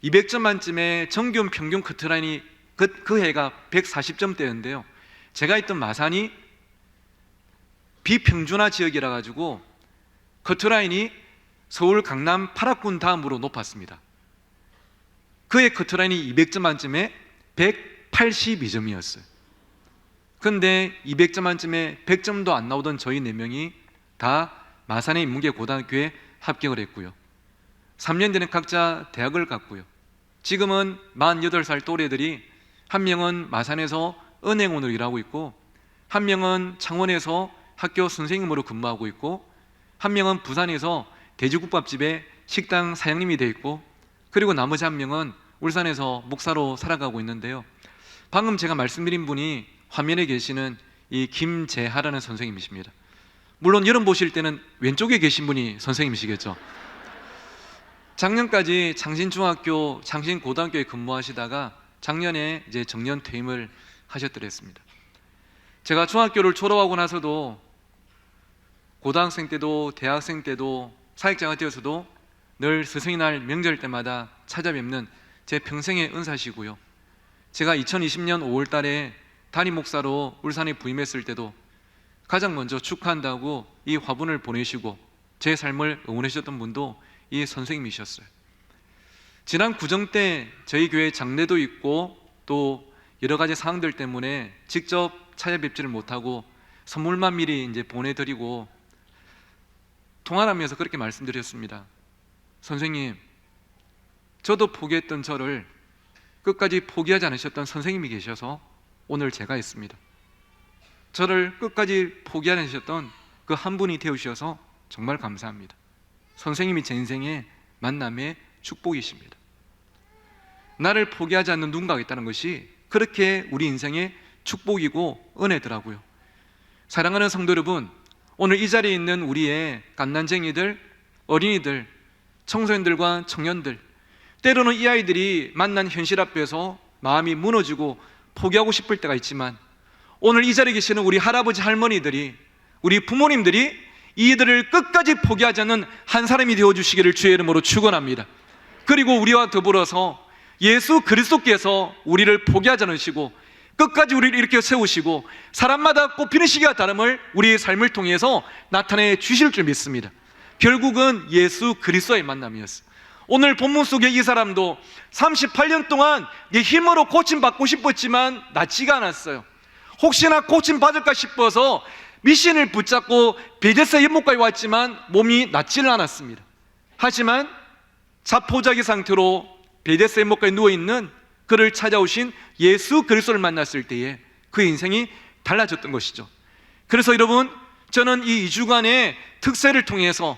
200점 만점에 정규 평균 커트라인이 그 해가 140점대였는데요. 제가 있던 마산이 비평준화 지역이라 가지고 커트라인이 서울 강남 8학군 다음으로 높았습니다. 그의 커트라인이 200점 만점에 182점이었어요. 근데 200점 만점에 100점도 안 나오던 저희 4명이 다 마산의 인문계 고등학교에 합격을 했고요. 3년 전에 각자 대학을 갔고요. 지금은 48살 또래들이 한 명은 마산에서 은행원으로 일하고 있고, 한 명은 창원에서 학교 선생님으로 근무하고 있고, 한 명은 부산에서 돼지국밥집에 식당 사장님이 돼 있고, 그리고 나머지 한 명은 울산에서 목사로 살아가고 있는데요. 방금 제가 말씀드린 분이 화면에 계시는 이 김재하라는 선생님이십니다. 물론 여러분 보실 때는 왼쪽에 계신 분이 선생님이시겠죠. 작년까지 창신중학교, 창신고등학교에 근무하시다가 작년에 이제 정년 퇴임을 하셨더랬습니다. 제가 중학교를 졸업하고 나서도 고등학생 때도 대학생 때도 사역자가 되어서도 늘 스승의 날 명절 때마다 찾아뵙는 제 평생의 은사시고요. 제가 2020년 5월 달에 담임 목사로 울산에 부임했을 때도 가장 먼저 축하한다고 이 화분을 보내시고 제 삶을 응원해 주셨던 분도 이 선생님이셨어요. 지난 구정 때 저희 교회 장례도 있고 또 여러 가지 사항들 때문에 직접 찾아뵙지를 못하고 선물만 미리 이제 보내드리고 통화를 하면서 그렇게 말씀드렸습니다. 선생님, 저도 포기했던 저를 끝까지 포기하지 않으셨던 선생님이 계셔서 오늘 제가 있습니다. 저를 끝까지 포기하지 않으셨던 그 한 분이 되어주셔서 정말 감사합니다. 선생님이 제 인생의 만남의 축복이십니다. 나를 포기하지 않는 누군가가 있다는 것이 그렇게 우리 인생의 축복이고 은혜더라고요. 사랑하는 성도 여러분, 오늘 이 자리에 있는 우리의 갓난쟁이들, 어린이들, 청소년들과 청년들, 때로는 이 아이들이 만난 현실 앞에서 마음이 무너지고 포기하고 싶을 때가 있지만 오늘 이 자리에 계시는 우리 할아버지 할머니들이, 우리 부모님들이 이들을 끝까지 포기하지 않는 한 사람이 되어주시기를 주의 이름으로 축원합니다. 그리고 우리와 더불어서 예수 그리스도께서 우리를 포기하지 않으시고 끝까지 우리를 이렇게 세우시고 사람마다 꽃피는 시기가 다름을 우리의 삶을 통해서 나타내 주실 줄 믿습니다. 결국은 예수 그리스도의 만남이었어요. 오늘 본문 속의 이 사람도 38년 동안 내 힘으로 고침받고 싶었지만 낫지가 않았어요. 혹시나 고침받을까 싶어서 미신을 붙잡고 베데스다 연못까지 왔지만 몸이 낫지는 않았습니다. 하지만 자포자기 상태로 베데스다 연못까지 누워있는 그를 찾아오신 예수 그리스도를 만났을 때에 그 인생이 달라졌던 것이죠. 그래서 여러분, 저는 이 2주간의 특세를 통해서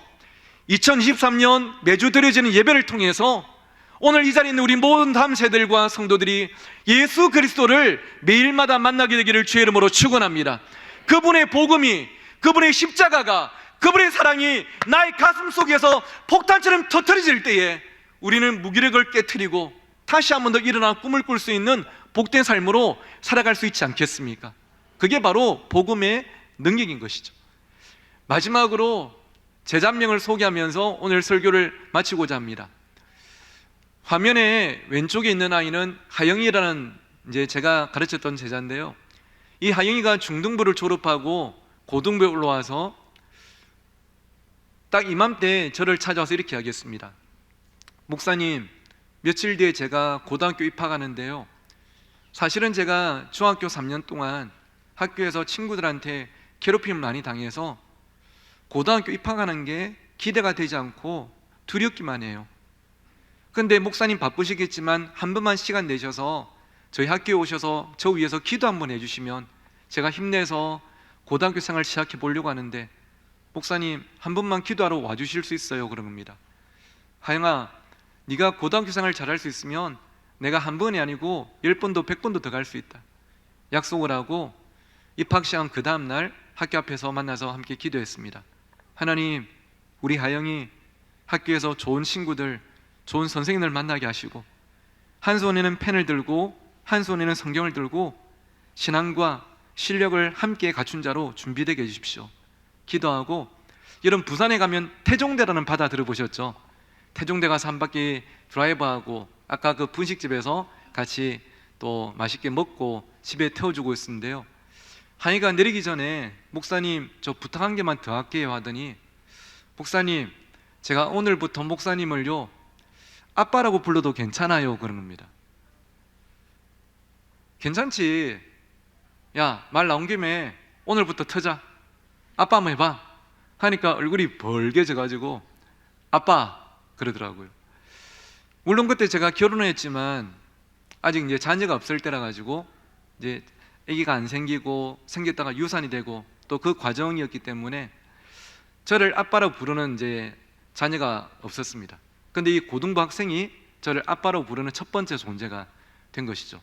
2023년 매주 드려지는 예배를 통해서 오늘 이 자리에 있는 우리 모든 다음 세대들과 성도들이 예수 그리스도를 매일마다 만나게 되기를 주의 이름으로 축원합니다. 그분의 복음이, 그분의 십자가가, 그분의 사랑이 나의 가슴 속에서 폭탄처럼 터뜨려질 때에 우리는 무기력을 깨트리고 다시 한 번 더 일어나 꿈을 꿀 수 있는 복된 삶으로 살아갈 수 있지 않겠습니까? 그게 바로 복음의 능력인 것이죠. 마지막으로 제자명을 소개하면서 오늘 설교를 마치고자 합니다. 화면에 왼쪽에 있는 아이는 하영이라는 이제 제가 가르쳤던 제자인데요. 이 하영이가 중등부를 졸업하고 고등부에 올라와서 딱 이맘때 저를 찾아와서 이렇게 이야기했습니다. 목사님, 며칠 뒤에 제가 고등학교 입학하는데요. 사실은 제가 중학교 3년 동안 학교에서 친구들한테 괴롭힘을 많이 당해서 고등학교 입학하는 게 기대가 되지 않고 두렵기만 해요. 근데 목사님 바쁘시겠지만 한 번만 시간 내셔서 저희 학교에 오셔서 저 위해서 기도 한번 해주시면 제가 힘내서 고등학교 생활 시작해 보려고 하는데 목사님 한 번만 기도하러 와주실 수 있어요? 그런 겁니다. 하영아, 네가 고등학교 생활 잘할 수 있으면 내가 한 번이 아니고 10번도 100번도 더 갈 수 있다. 약속을 하고 입학 시간 그 다음날 학교 앞에서 만나서 함께 기도했습니다. 하나님, 우리 하영이 학교에서 좋은 친구들, 좋은 선생님을 만나게 하시고 한 손에는 펜을 들고 한 손에는 성경을 들고 신앙과 실력을 함께 갖춘 자로 준비되게 해주십시오. 기도하고, 여러분 부산에 가면 태종대라는 바다 들어보셨죠? 태종대 가서 한 바퀴 드라이브하고 아까 그 분식집에서 같이 또 맛있게 먹고 집에 태워주고 있었는데요. 하이가 내리기 전에 목사님 저 부탁 한 개만 더 할게요 하더니 목사님 제가 오늘부터 목사님을요 아빠라고 불러도 괜찮아요 그런 겁니다. 괜찮지. 야, 말 나온 김에 오늘부터 터자. 아빠 한번 해봐 하니까 얼굴이 벌개져 가지고 아빠 그러더라고요. 물론 그때 제가 결혼을 했지만 아직 이제 자녀가 없을 때라 가지고 이제 아기가 안 생기고 생겼다가 유산이 되고 또 그 과정이었기 때문에 저를 아빠라고 부르는 이제 자녀가 없었습니다. 근데 이 고등부 학생이 저를 아빠라고 부르는 첫 번째 존재가 된 것이죠.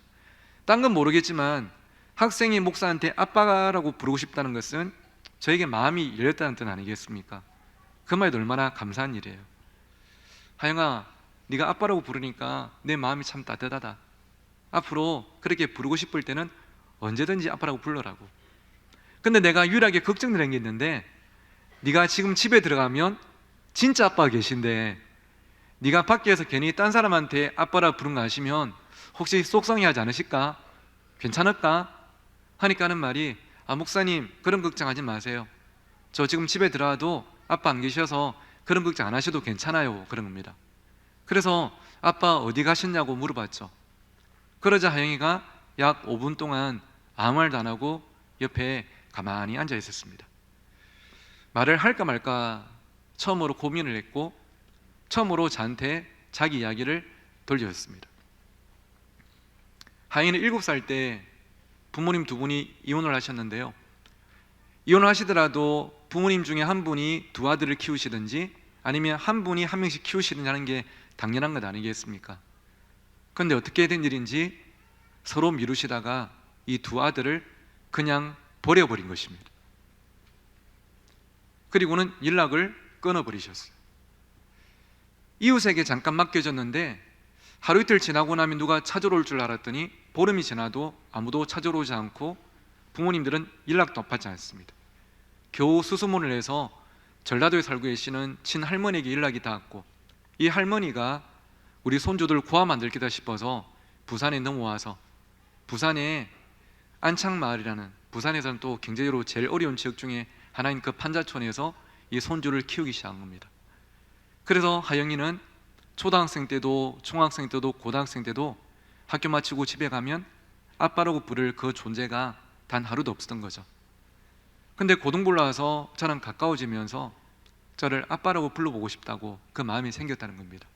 딴 건 모르겠지만 학생이 목사한테 아빠라고 부르고 싶다는 것은 저에게 마음이 열렸다는 뜻 아니겠습니까? 그 말이 얼마나 감사한 일이에요. 하영아, 네가 아빠라고 부르니까 내 마음이 참 따뜻하다. 앞으로 그렇게 부르고 싶을 때는 언제든지 아빠라고 불러라고. 근데 내가 유일하게 걱정되는 게 있는데 네가 지금 집에 들어가면 진짜 아빠가 계신데 네가 밖에서 괜히 딴 사람한테 아빠라 부른 거 아시면 혹시 속상해하지 않으실까? 괜찮을까? 하니까 하는 말이 아 목사님 그런 걱정하지 마세요. 저 지금 집에 들어와도 아빠 안 계셔서 그런 걱정 안 하셔도 괜찮아요 그런 겁니다. 그래서 아빠 어디 가셨냐고 물어봤죠. 그러자 하영이가 약 5분 동안 아무 말도 안 하고 옆에 가만히 앉아 있었습니다. 말을 할까 말까 처음으로 고민을 했고 처음으로 저한테 자기 이야기를 돌려줬습니다. 하영이는 7살 때 부모님 두 분이 이혼을 하셨는데요. 이혼을 하시더라도 부모님 중에 한 분이 두 아들을 키우시든지 아니면 한 분이 한 명씩 키우시든지 하는 게 당연한 것 아니겠습니까? 그런데 어떻게 된 일인지 서로 미루시다가 이 두 아들을 그냥 버려버린 것입니다. 그리고는 연락을 끊어버리셨어요. 이웃에게 잠깐 맡겨졌는데 하루 이틀 지나고 나면 누가 찾아올 줄 알았더니 보름이 지나도 아무도 찾아오지 않고 부모님들은 연락도 받지 않습니다. 겨우 수소문을 해서 전라도에 살고 계시는 친할머니에게 연락이 닿았고 이 할머니가 우리 손주들 구하면 안 되겠다 싶어서 부산에 넘어와서 부산에 안창마을이라는 부산에서는 또 경제적으로 제일 어려운 지역 중에 하나인 그 판자촌에서 이 손주를 키우기 시작한 겁니다. 그래서 하영이는 초등학생 때도 중학생 때도 고등학생 때도 학교 마치고 집에 가면 아빠라고 부를 그 존재가 단 하루도 없었던 거죠. 근데 고등부 올라와서 저랑 가까워지면서 저를 아빠라고 불러보고 싶다고 그 마음이 생겼다는 겁니다.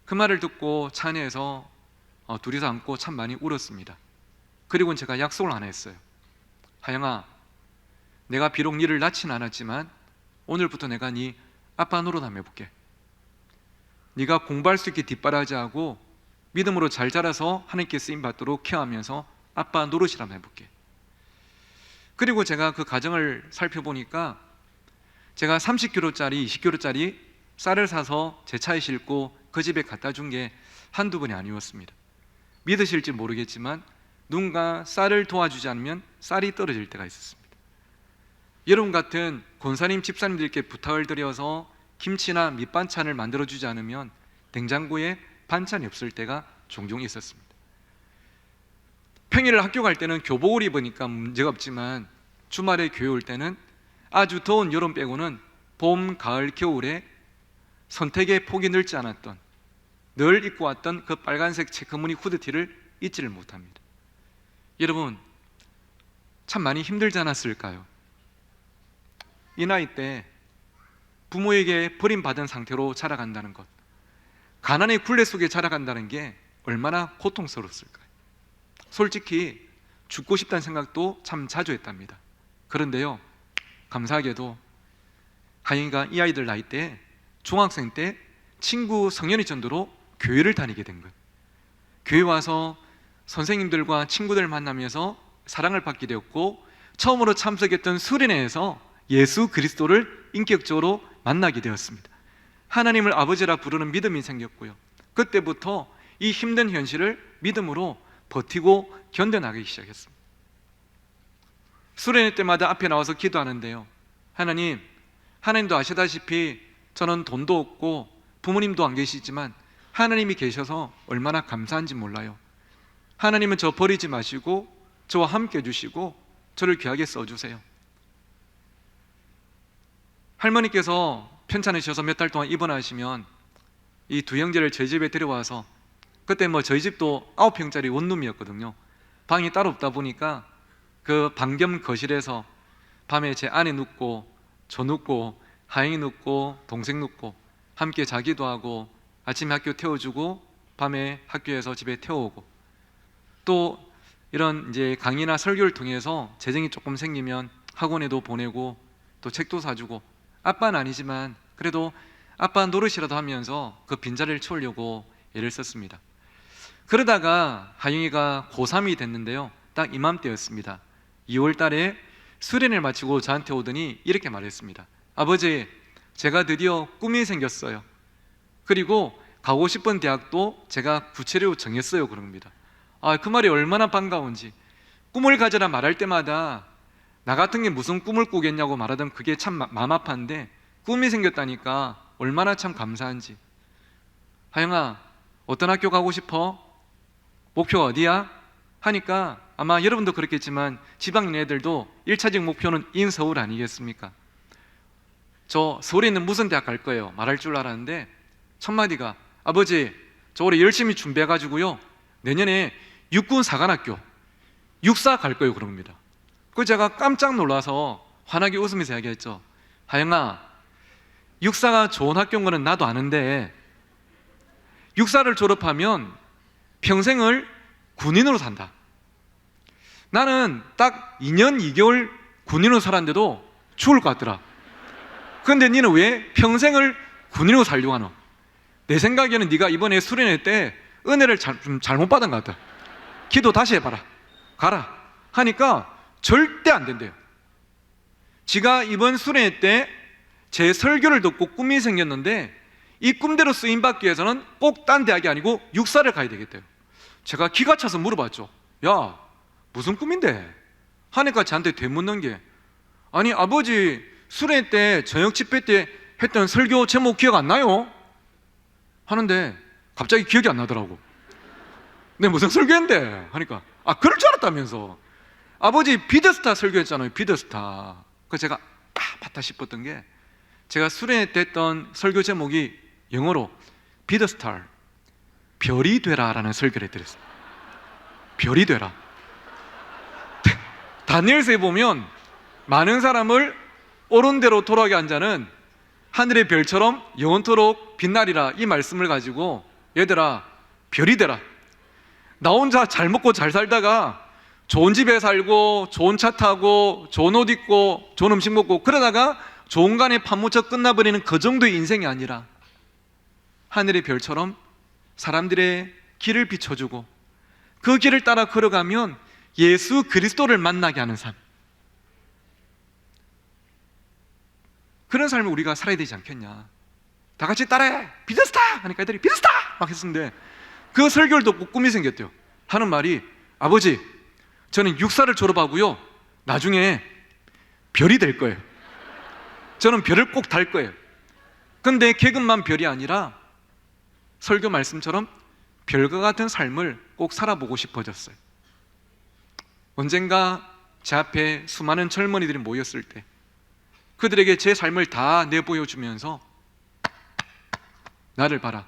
그 말을 듣고 차 안에서 둘이서 앉고 참 많이 울었습니다. 그리고는 제가 약속을 하나 했어요. 하영아, 내가 비록 니를 낳지는 않았지만 오늘부터 내가 네 아빠 노릇 한번 해볼게. 네가 공부할 수 있게 뒷바라지하고 믿음으로 잘 자라서 하나님께 쓰임 받도록 케어하면서 아빠 노릇이라 한번 해볼게. 그리고 제가 그 가정을 살펴보니까 제가 30kg짜리 20kg짜리 쌀을 사서 제 차에 싣고 그 집에 갖다 준 게 한두 번이 아니었습니다. 믿으실지 모르겠지만 누군가 쌀을 도와주지 않으면 쌀이 떨어질 때가 있었습니다. 여러분 같은 권사님 집사님들께 부탁을 드려서 김치나 밑반찬을 만들어주지 않으면 냉장고에 반찬이 없을 때가 종종 있었습니다. 평일에 학교 갈 때는 교복을 입으니까 문제가 없지만 주말에 교회 올 때는 아주 더운 여름 빼고는 봄, 가을, 겨울에 선택의 폭이 넓지 않았던 늘 입고 왔던 그 빨간색 체크무늬 후드티를 잊지를 못합니다. 여러분 참 많이 힘들지 않았을까요? 이 나이 때 부모에게 버림받은 상태로 자라간다는 것, 가난의 굴레 속에 자라간다는 게 얼마나 고통스러웠을까요? 솔직히 죽고 싶다는 생각도 참 자주 했답니다. 그런데요, 감사하게도 하영이가 이 아이들 나이 때 중학생 때 친구 성년회 전도로 교회를 다니게 된 것, 교회 와서 선생님들과 친구들 만나면서 사랑을 받게 되었고 처음으로 참석했던 수련회에서 예수 그리스도를 인격적으로 만나게 되었습니다. 하나님을 아버지라 부르는 믿음이 생겼고요. 그때부터 이 힘든 현실을 믿음으로 버티고 견뎌나가기 시작했습니다. 수련회 때마다 앞에 나와서 기도하는데요, 하나님도 아시다시피 저는 돈도 없고 부모님도 안 계시지만 하나님이 계셔서 얼마나 감사한지 몰라요. 하나님은 저 버리지 마시고 저와 함께 해주시고 저를 귀하게 써주세요. 할머니께서 편찮으셔서 몇 달 동안 입원하시면 이 두 형제를 저희 집에 데려와서, 그때 뭐 저희 집도 9평짜리 원룸이었거든요. 방이 따로 없다 보니까 그 방 겸 거실에서 밤에 제 아내 눕고 저 눕고 하영이 눕고 동생 눕고 함께 자기도 하고, 아침에 학교 태워주고 밤에 학교에서 집에 태워오고, 또 이런 이제 강의나 설교를 통해서 재정이 조금 생기면 학원에도 보내고 또 책도 사주고, 아빠는 아니지만 그래도 아빠 노릇이라도 하면서 그 빈자리를 채우려고 애를 썼습니다. 그러다가 하영이가 고3이 됐는데요, 딱 이맘때였습니다. 2월 달에 수련을 마치고 저한테 오더니 이렇게 말했습니다. 아버지, 제가 드디어 꿈이 생겼어요. 그리고 가고 싶은 대학도 제가 구체적으로 정했어요. 그럽니다. 그 말이 얼마나 반가운지. 꿈을 가져라 말할 때마다 나 같은 게 무슨 꿈을 꾸겠냐고 말하던 그게 참 마음 아팠는데, 꿈이 생겼다니까 얼마나 참 감사한지. 하영아, 어떤 학교 가고 싶어? 목표가 어디야? 하니까 아마 여러분도 그렇겠지만 지방인 애들도 1차적 목표는 인서울 아니겠습니까? 저 서울에 있는 무슨 대학 갈 거예요 말할 줄 알았는데, 첫 마디가 아버지, 저 올해 열심히 준비해가지고요 내년에 육군사관학교 육사 갈 거예요 그럽니다. 그 제가 깜짝 놀라서 환하게 웃으면서 이야기했죠. 하영아, 육사가 좋은 학교인 거는 나도 아는데 육사를 졸업하면 평생을 군인으로 산다. 나는 딱 2년 2개월 군인으로 살았는데도 죽을 것 같더라. 그런데 니는 왜 평생을 군인으로 살려고 하노? 내 생각에는 네가 이번에 수련회 때 은혜를 좀 잘못 받은 것 같다. 기도 다시 해봐라. 가라. 하니까 절대 안 된대요. 지가 이번 수련회 때 제 설교를 듣고 꿈이 생겼는데 이 꿈대로 쓰임받기 위해서는 꼭 딴 대학이 아니고 육사를 가야 되겠대요. 제가 기가 차서 물어봤죠. 야, 무슨 꿈인데? 하니까 저한테 되묻는 게, 아니 아버지 수련회 때 저녁 집회 때 했던 설교 제목 기억 안 나요? 하는데 갑자기 기억이 안 나더라고. 내 무슨 설교인데? 하니까 그럴 줄 알았다면서. 아버지 비더스타 설교했잖아요. 비더스타. 그래서 제가 맞다 싶었던 게, 제가 수련회 때 했던 설교 제목이 영어로 비더스타, 별이 되라라는 설교를 해드렸어요. 별이 되라. 다니엘서에 보면 많은 사람을 옳은 대로 돌아가게 한 자는 하늘의 별처럼 영원토록 빛나리라, 이 말씀을 가지고 얘들아 별이 되라. 나 혼자 잘 먹고 잘 살다가 좋은 집에 살고 좋은 차 타고 좋은 옷 입고 좋은 음식 먹고 그러다가 좋은 간에 파묻혀 끝나버리는 그 정도의 인생이 아니라 하늘의 별처럼 사람들의 길을 비춰주고 그 길을 따라 걸어가면 예수 그리스도를 만나게 하는 삶, 그런 삶을 우리가 살아야 되지 않겠냐. 다 같이 따라해! 비더스타! 하니까 애들이 비더스타! 막 했었는데 그 설교를 듣고 꿈이 생겼대요. 하는 말이, 아버지 저는 육사를 졸업하고요 나중에 별이 될 거예요. 저는 별을 꼭 달 거예요. 근데 계급만 별이 아니라 설교 말씀처럼 별과 같은 삶을 꼭 살아보고 싶어졌어요. 언젠가 제 앞에 수많은 젊은이들이 모였을 때 그들에게 제 삶을 다 내보여주면서, 나를 봐라.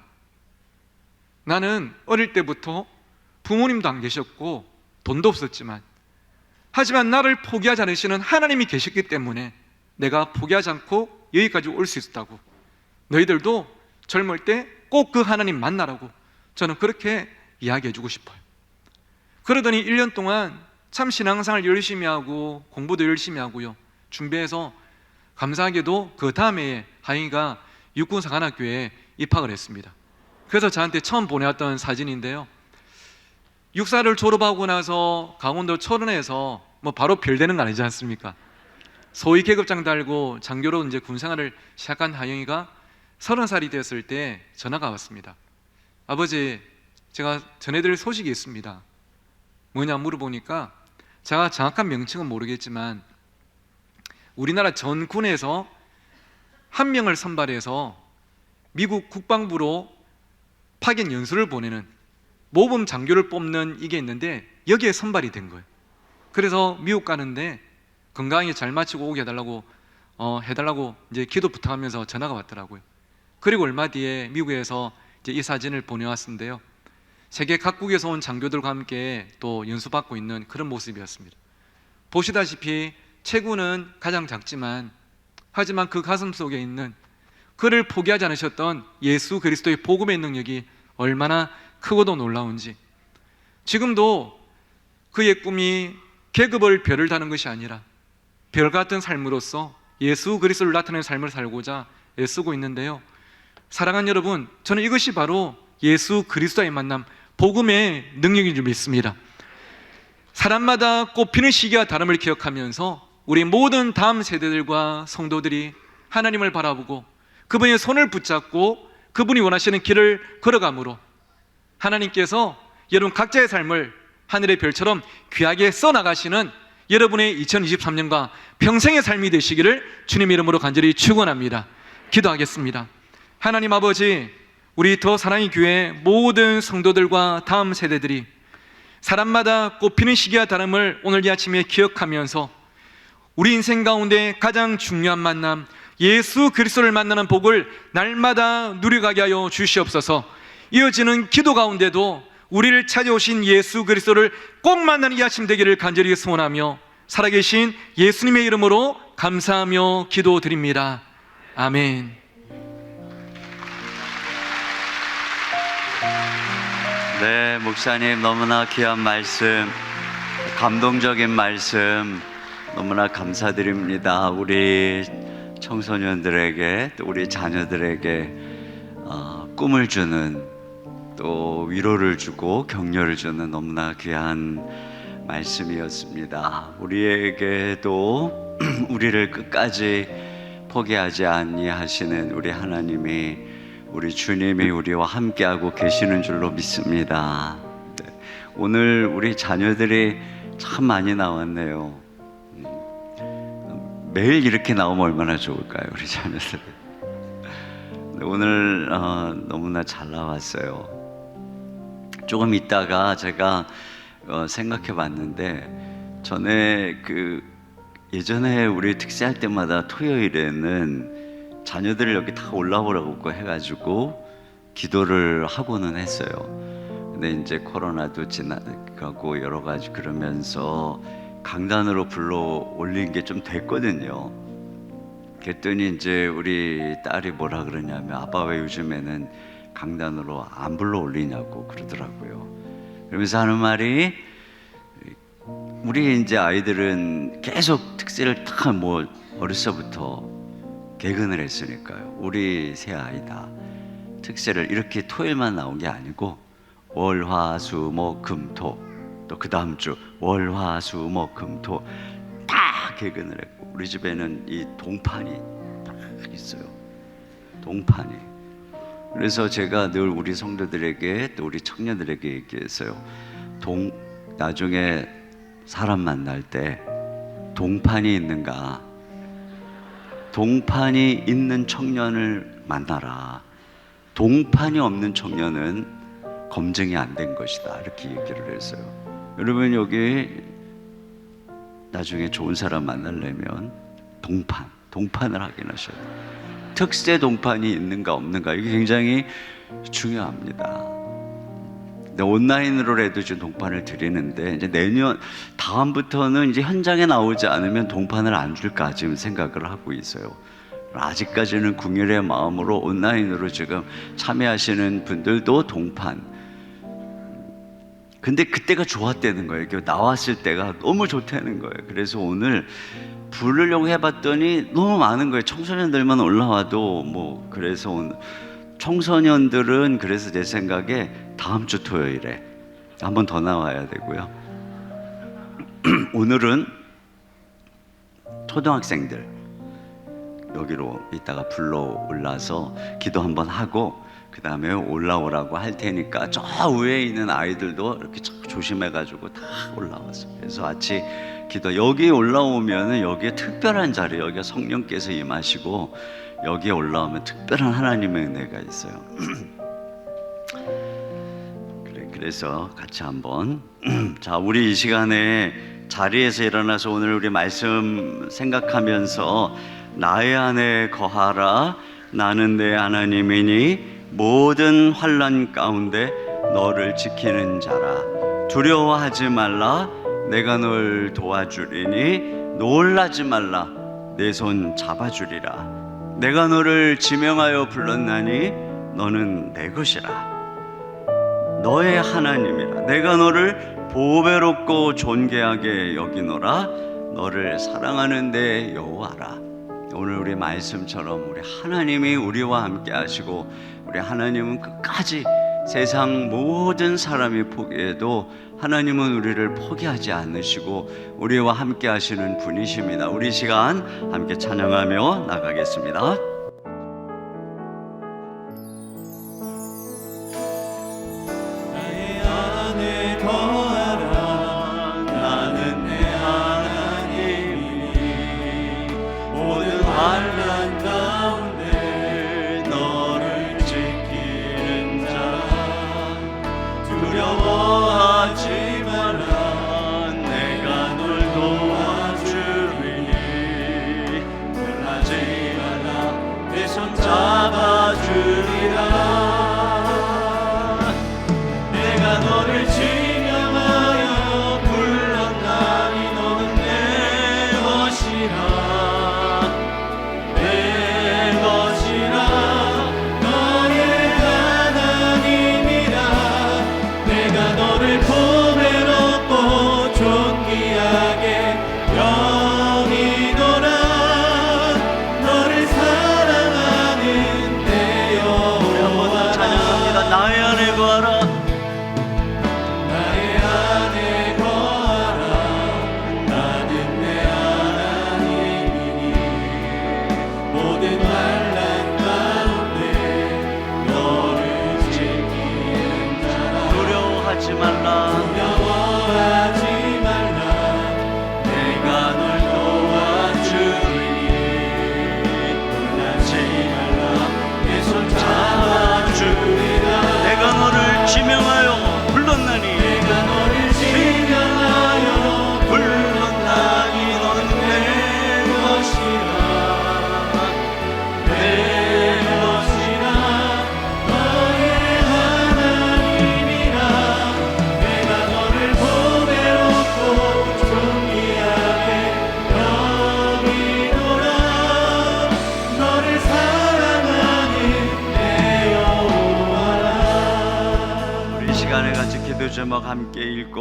나는 어릴 때부터 부모님도 안 계셨고 돈도 없었지만, 하지만 나를 포기하지 않으시는 하나님이 계셨기 때문에 내가 포기하지 않고 여기까지 올 수 있었다고. 너희들도 젊을 때 꼭 그 하나님 만나라고 저는 그렇게 이야기해주고 싶어요. 그러더니 1년 동안 참 신앙생활 열심히 하고 공부도 열심히 하고요 준비해서, 감사하게도 그 다음에 하영이가 육군사관학교에 입학을 했습니다. 그래서 저한테 처음 보내왔던 사진인데요, 육사를 졸업하고 나서 강원도 철원에서 뭐 바로 별 되는 거 아니지 않습니까? 소위 계급장 달고 장교로 이제 군생활을 시작한 하영이가 30살이 되었을 때 전화가 왔습니다. 아버지, 제가 전해드릴 소식이 있습니다. 뭐냐 물어보니까 제가 정확한 명칭은 모르겠지만 우리나라 전 군에서 한 명을 선발해서 미국 국방부로 파견 연수를 보내는 모범 장교를 뽑는 이게 있는데 여기에 선발이 된 거예요. 그래서 미국 가는데 건강하게 잘 마치고 오게 해달라고 이제 기도 부탁하면서 전화가 왔더라고요. 그리고 얼마 뒤에 미국에서 이제 이 사진을 보내왔는데요. 세계 각국에서 온 장교들과 함께 또 연수받고 있는 그런 모습이었습니다. 보시다시피 체구는 가장 작지만 하지만 그 가슴 속에 있는 그를 포기하지 않으셨던 예수 그리스도의 복음의 능력이 얼마나 크고도 놀라운지, 지금도 그의 꿈이 계급을 별을 다는 것이 아니라 별 같은 삶으로서 예수 그리스도를 나타내는 삶을 살고자 애쓰고 있는데요. 사랑하는 여러분, 저는 이것이 바로 예수 그리스도의 만남, 복음의 능력인 줄 믿습니다. 사람마다 꽃피는 시기와 다름을 기억하면서 우리 모든 다음 세대들과 성도들이 하나님을 바라보고 그분의 손을 붙잡고 그분이 원하시는 길을 걸어감으로 하나님께서 여러분 각자의 삶을 하늘의 별처럼 귀하게 써나가시는 여러분의 2023년과 평생의 삶이 되시기를 주님 이름으로 간절히 축원합니다. 기도하겠습니다. 하나님 아버지, 우리 더 사랑의 교회 모든 성도들과 다음 세대들이 사람마다 꽃피는 시기와 다름을 오늘 이 아침에 기억하면서 우리 인생 가운데 가장 중요한 만남 예수 그리스도를 만나는 복을 날마다 누려가게 하여 주시옵소서. 이어지는 기도 가운데도 우리를 찾아오신 예수 그리스도를 꼭 만나는 이 아침 되기를 간절히 소원하며 살아계신 예수님의 이름으로 감사하며 기도드립니다. 아멘. 네, 목사님 너무나 귀한 말씀, 감동적인 말씀 너무나 감사드립니다. 우리 청소년들에게 또 우리 자녀들에게 꿈을 주는, 또 위로를 주고 격려를 주는 너무나 귀한 말씀이었습니다. 우리에게도 우리를 끝까지 포기하지 아니하시는 우리 하나님이, 우리 주님이 우리와 함께하고 계시는 줄로 믿습니다. 네. 오늘 우리 자녀들이 참 많이 나왔네요. 매일 이렇게 나오면 얼마나 좋을까요, 우리 자녀들. 네, 오늘 너무나 잘 나왔어요. 조금 있다가 제가 생각해 봤는데, 전에 예전에 우리 특세할 때마다 토요일에는 자녀들을 여기 다 올라오라고 해가지고 기도를 하고는 했어요. 근데 이제 코로나도 지나가고 여러 가지 그러면서 강단으로 불러 올린 게 좀 됐거든요. 그랬더니 이제 우리 딸이 뭐라 그러냐면, 아빠 왜 요즘에는 강단으로 안 불러 올리냐고 그러더라고요. 그러면서 하는 말이, 우리 이제 아이들은 계속 특세를 다 어려서부터 개근을 했으니까요. 우리 새 아이다. 특세를 이렇게 토요일만 나온 게 아니고 월, 화, 수, 목, 금, 토, 또 그 다음 주 월, 화, 수, 목, 금, 토 다 개근을 했고, 우리 집에는 이 동판이 딱 있어요. 동판이. 그래서 제가 늘 우리 성도들에게 또 우리 청년들에게 얘기했어요. 나중에 사람 만날 때 동판이 있는가, 동판이 있는 청년을 만나라. 동판이 없는 청년은 검증이 안 된 것이다. 이렇게 얘기를 했어요. 여러분, 여기 나중에 좋은 사람 만나려면 동판을 확인하셔야 돼요. 특세 동판이 있는가 없는가, 이게 굉장히 중요합니다. 근데 온라인으로라도 좀 동판을 드리는데, 이제 다음부터는 이제 현장에 나오지 않으면 동판을 안 줄까 지금 생각을 하고 있어요. 아직까지는 궁일의 마음으로 온라인으로 지금 참여하시는 분들도 동판. 근데 그때가 좋았다는 거예요. 나왔을 때가 너무 좋다는 거예요. 그래서 오늘 부르려고 해봤더니 너무 많은 거예요. 청소년들만 올라와도 그래서 오늘 청소년들은, 그래서 제 생각에 다음 주 토요일에 한 번 더 나와야 되고요. 오늘은 초등학생들 여기로 이따가 불러 올라서 기도 한번 하고, 그 다음에 올라오라고 할 테니까 저 위에 있는 아이들도 이렇게 조심해가지고 다 올라왔어. 그래서 같이 기도. 여기 올라오면은 여기에 특별한 자리, 여기가 성령께서 임하시고, 여기에 올라오면 특별한 하나님의 은혜가 있어요. 그래서 같이 한번 자, 우리 이 시간에 자리에서 일어나서 오늘 우리 말씀 생각하면서 나의 안에 거하라. 나는 내 하나님이니 모든 환난 가운데 너를 지키는 자라. 두려워하지 말라. 내가 널 도와주리니 놀라지 말라. 내 손 잡아주리라. 내가 너를 지명하여 불렀나니 너는 내 것이라. 너의 하나님이라. 내가 너를 보배롭고 존귀하게 여기노라. 너를 사랑하는 내 여호와라. 오늘 우리 말씀처럼 우리 하나님이 우리와 함께 하시고, 우리 하나님은 끝까지 세상 모든 사람이 포기해도 하나님은 우리를 포기하지 않으시고 우리와 함께 하시는 분이십니다. 우리 시간 함께 찬양하며 나가겠습니다. 나의 안에 거하라. 나는 내 하나님이니 모든 환난 가운데 너를 지키는 자라. 두려워하지 말라. 내가 널 도와주리니 놀라지 말라. 내 손 잡아주리라. 내가 너를 지명하여 불렀나니 너는 내 것이라. 내 것이라. 너의 하나님이라. 내가 너를 보배롭고 존귀하게 여기노라. 너를 사랑하는 내 여호와라. 찬양합니다. 나의 안에 거하라. 나의 안에 거하라. 나는 내 하나님이니 모든 환난 가운데 너를 지키는 자라. 두려워하지 말라. 두려워하지 말라. 내가 널 도와주리니 놀라지 말라. 내 손 잡아주리라. 내가 너를 지명하여 불렀나니 내가 너를 지명하여 불렀나니 너는 내 것이라. 내 것이라. 너의 하나님이라. 내가 너를 보배롭고 존귀하게 여기노라. 너를 사랑하는 내 여호와라. 우리 시간에 같이 기도 제목 함께 읽고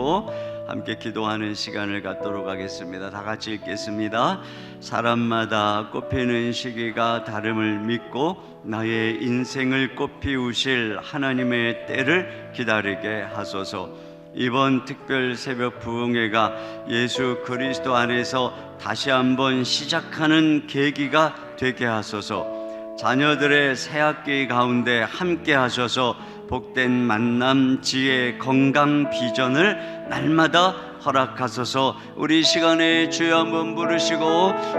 함께 기도하는 시간을 갖도록 하겠습니다. 다 같이 읽겠습니다. 사람마다 꽃피는 시기가 다름을 믿고 나의 인생을 꽃피우실 하나님의 때를 기다리게 하소서. 이번 특별 새벽 부흥회가 예수 그리스도 안에서 다시 한번 시작하는 계기가 되게 하소서. 자녀들의 새학기 가운데 함께 하셔서 복된 만남, 지혜, 건강, 비전을 날마다 허락하소서. 우리 시간에 주여 한번 부르시고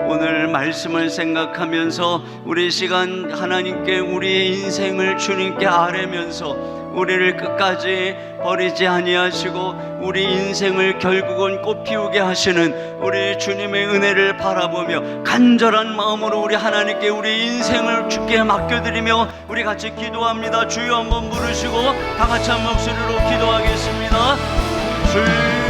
오늘 말씀을 생각하면서 우리 시간 하나님께 우리의 인생을 주님께 아뢰면서 우리를 끝까지 버리지 아니하시고 우리 인생을 결국은 꽃피우게 하시는 우리 주님의 은혜를 바라보며 간절한 마음으로 우리 하나님께 우리 인생을 주께 맡겨드리며 우리 같이 기도합니다. 주여 한번 부르시고 다 같이 한 목소리로 기도하겠습니다. 주여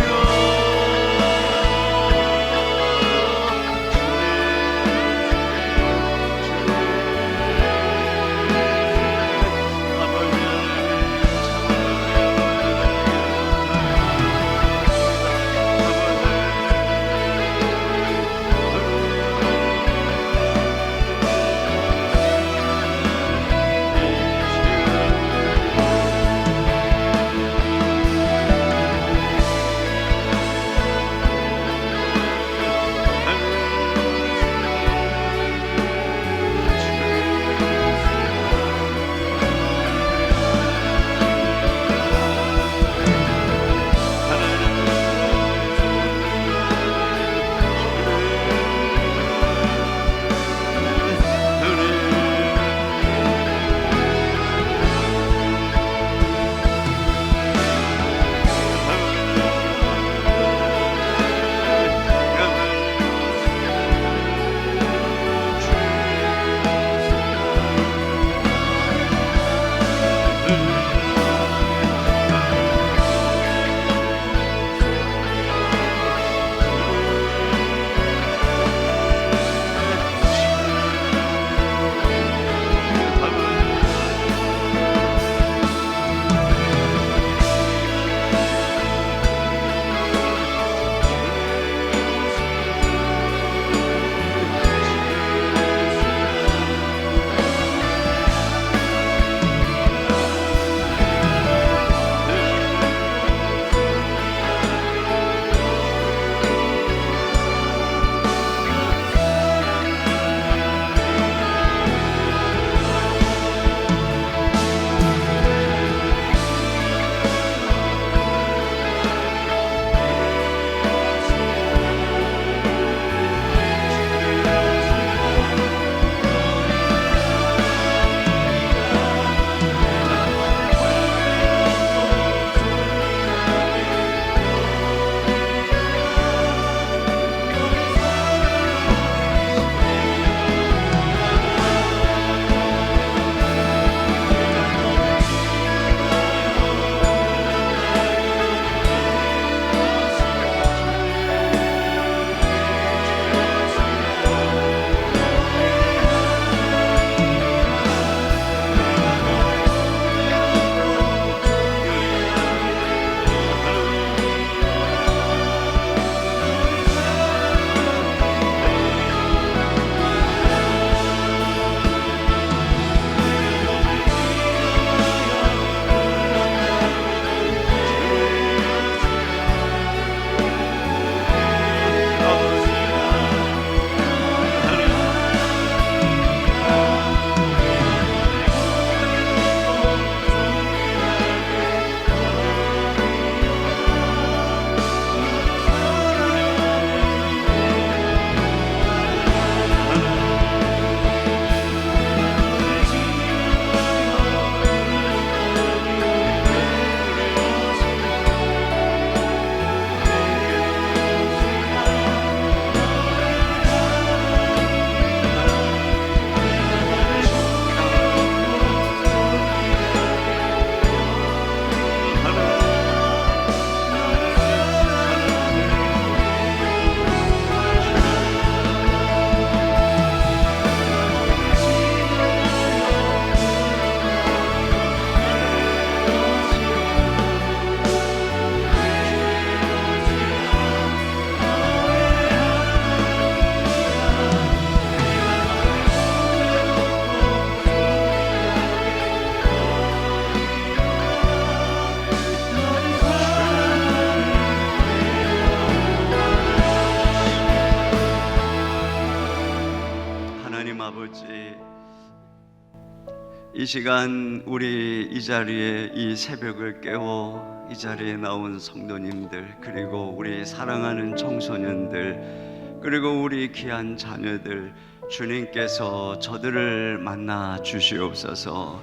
이 시간 우리 이 자리에 이 새벽을 깨워 이 자리에 나온 성도님들, 그리고 우리 사랑하는 청소년들, 그리고 우리 귀한 자녀들, 주님께서 저들을 만나 주시옵소서.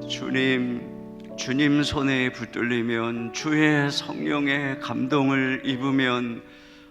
주님 손에 붙들리면, 주의 성령의 감동을 입으면,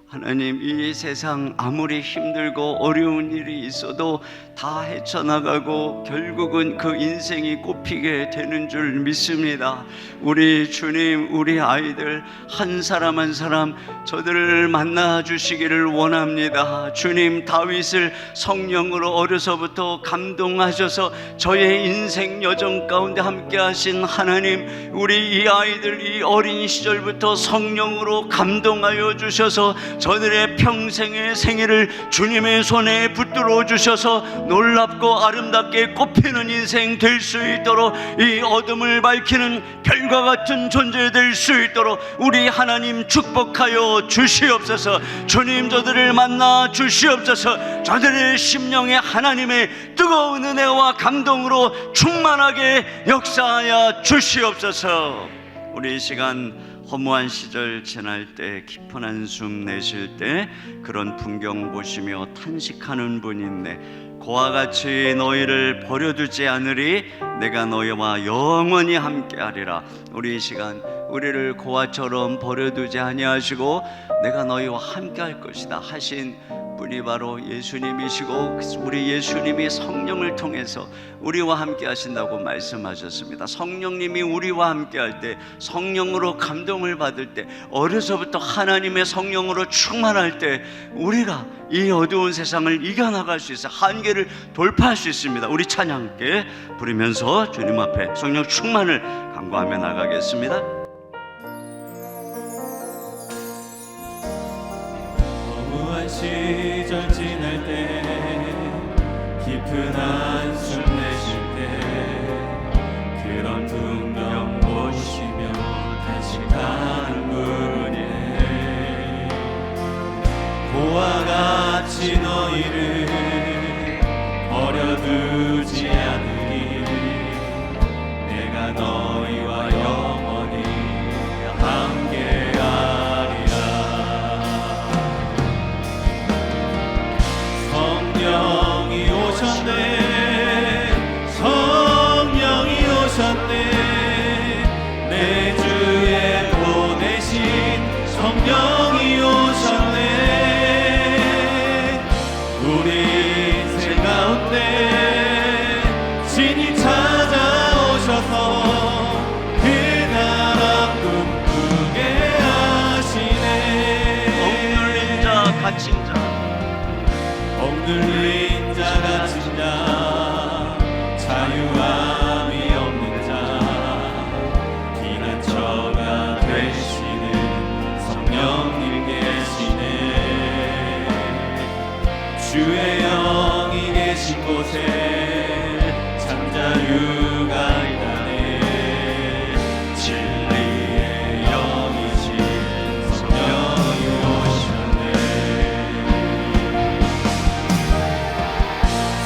하나님, 이 세상 아무리 힘들고 어려운 일이 있어도 다 헤쳐나가고 결국은 그 인생이 꽃피게 되는 줄 믿습니다. 우리 주님, 우리 아이들 한 사람 한 사람 저들을 만나 주시기를 원합니다. 주님, 다윗을 성령으로 어려서부터 감동하셔서 저의 인생 여정 가운데 함께 하신 하나님, 우리 이 아이들 이 어린 시절부터 성령으로 감동하여 주셔서 저들의 평생의 생애를 주님의 손에 붙들어 주셔서 놀랍고 아름답게 꽃피는 인생 될 수 있도록, 이 어둠을 밝히는 별과 같은 존재 될 수 있도록 우리 하나님 축복하여 주시옵소서. 주님, 저들을 만나 주시옵소서. 저들의 심령에 하나님의 뜨거운 은혜와 감동으로 충만하게 역사하여 주시옵소서. 우리 이 시간 허무한 시절 지날 때, 깊은 한숨 내쉴 때 그런 풍경 보시며 탄식하는 분이 있네. 고와 같이 너희를 버려두지 않으리, 내가 너희와 영원히 함께하리라. 우리 이 시간 우리를 고아처럼 버려두지 아니하시고 내가 너희와 함께할 것이다 하신 분이 바로 예수님이시고, 우리 예수님이 성령을 통해서 우리와 함께 하신다고 말씀하셨습니다. 성령님이 우리와 함께 할 때, 성령으로 감동을 받을 때, 어려서부터 하나님의 성령으로 충만할 때 우리가 이 어두운 세상을 이겨나갈 수 있어, 한계를 돌파할 수 있습니다. 우리 찬양 함께 부르면서 주님 앞에 성령 충만을 간구하며 나가겠습니다. 허무한 시절 지날 때, 깊은 한숨 내쉴 때 그런 풍경 보시며 탄식하는 분이네. 고와 같이 너희를 버려두지 않으리, 내가 너희와 영원히 함께하리라. 성령이 오셨네, 성령이 오셨네, 내 주에 보내신 성령이 오셨네. 우리 인생 가운데 진히 찾아오셔서 그 나라 꿈꾸게 하시네. 억눌린 자, 갇힌 자, 억눌린 자, 갇힌 자, 자유함이 없는 자, 피난처가 되시는 성령님 계시네. 주의 영이 계신 곳에 잠자유가 있다네. 진리의 영이신 성령이 오셨네.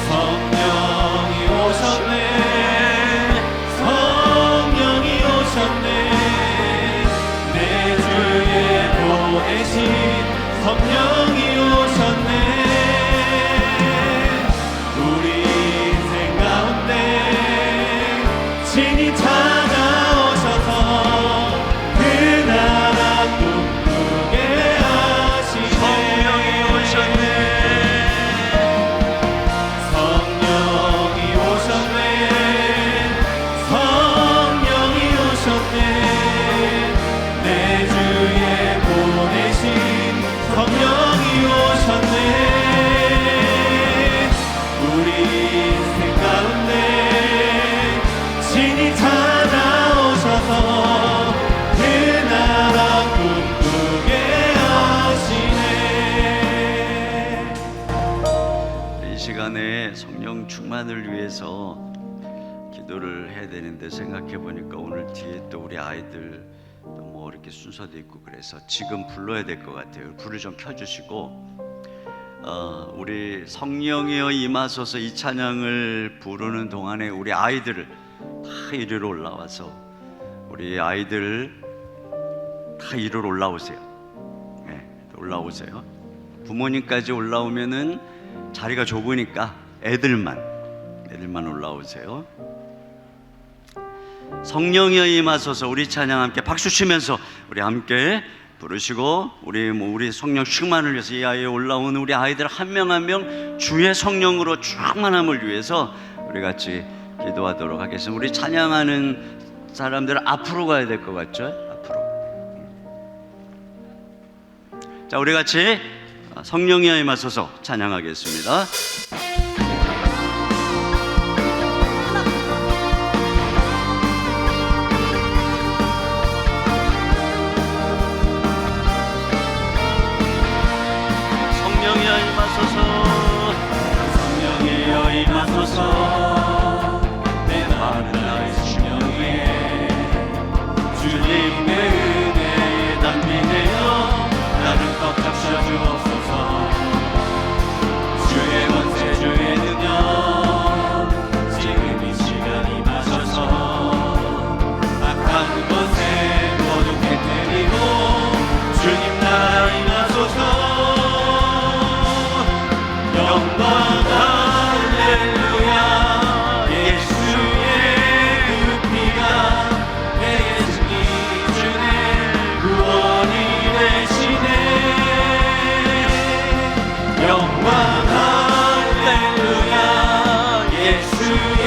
성령이 오셨네, 성령이 오셨네, 내 주에 보내신 성령이 오셨네. 우리 인생 가운데 친히 찾아오셔서 그 나라 꿈꾸게 하시네. 성령이 오셨네. 성령이 오셨네, 성령이 오셨네, 내 주에 보내신 성령이 오셨네. 우리 인생 가운데 친히 찾아오셔서 그 나라 꿈꾸게 하시네. 이 시간에 성령 충만을 위해서 기도를 해야 되는데, 생각해 보니까 오늘 뒤에 또 우리 아이들 뭐 이렇게 순서도 있고 그래서 지금 불러야 될 것 같아요. 불을 좀 켜주시고, 우리 성령이여 임하소서 이 찬양을 부르는 동안에 우리 아이들을 다 이리로 올라와서 우리 아이들 다 이리로 올라오세요. 네, 올라오세요. 부모님까지 올라오면은 자리가 좁으니까 애들만 올라오세요. 성령이여 임하소서 우리 찬양 함께 박수 치면서 우리 함께 부르시고 우리 성령 충만을 위해서 이 아이에 올라오는 우리 아이들 한 명 한 명 주의 성령으로 충만함을 위해서 우리 같이 기도하도록 하겠습니다. 우리 찬양하는 사람들은 앞으로 가야 될 것 같죠? 앞으로. 자, 우리 같이 성령이여 임하소서 찬양하겠습니다. 성령이여 임하소서 내 마음 나의 심령 위에 주님의 은혜에 담비되어 나를 꽉 잡으셔 주옵소서. 주의 권세 주의 능력 지금 이 시간 임하셔서 악한 것에 모두 깨뜨리고 주님 나라 임하소서. 영광 할렐루야 예수의 그 피가 내게 승리 주네 구원이 되시네. 영광 할렐루야 예수의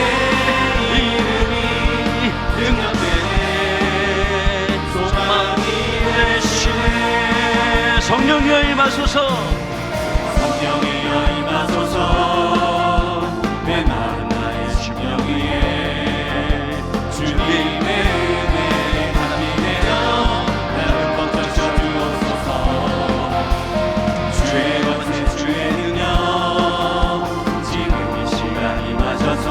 이름이 능력되네 소망이 되시네. 성령이여 임하소서. 성령이여 임하소서 내 마음 나의 심령 위에 주님의 은혜에 담비되어 나를 꽉 잡으셔 주옵소서. 주의 권세 주의 능력 지금 이 시간 임하셔서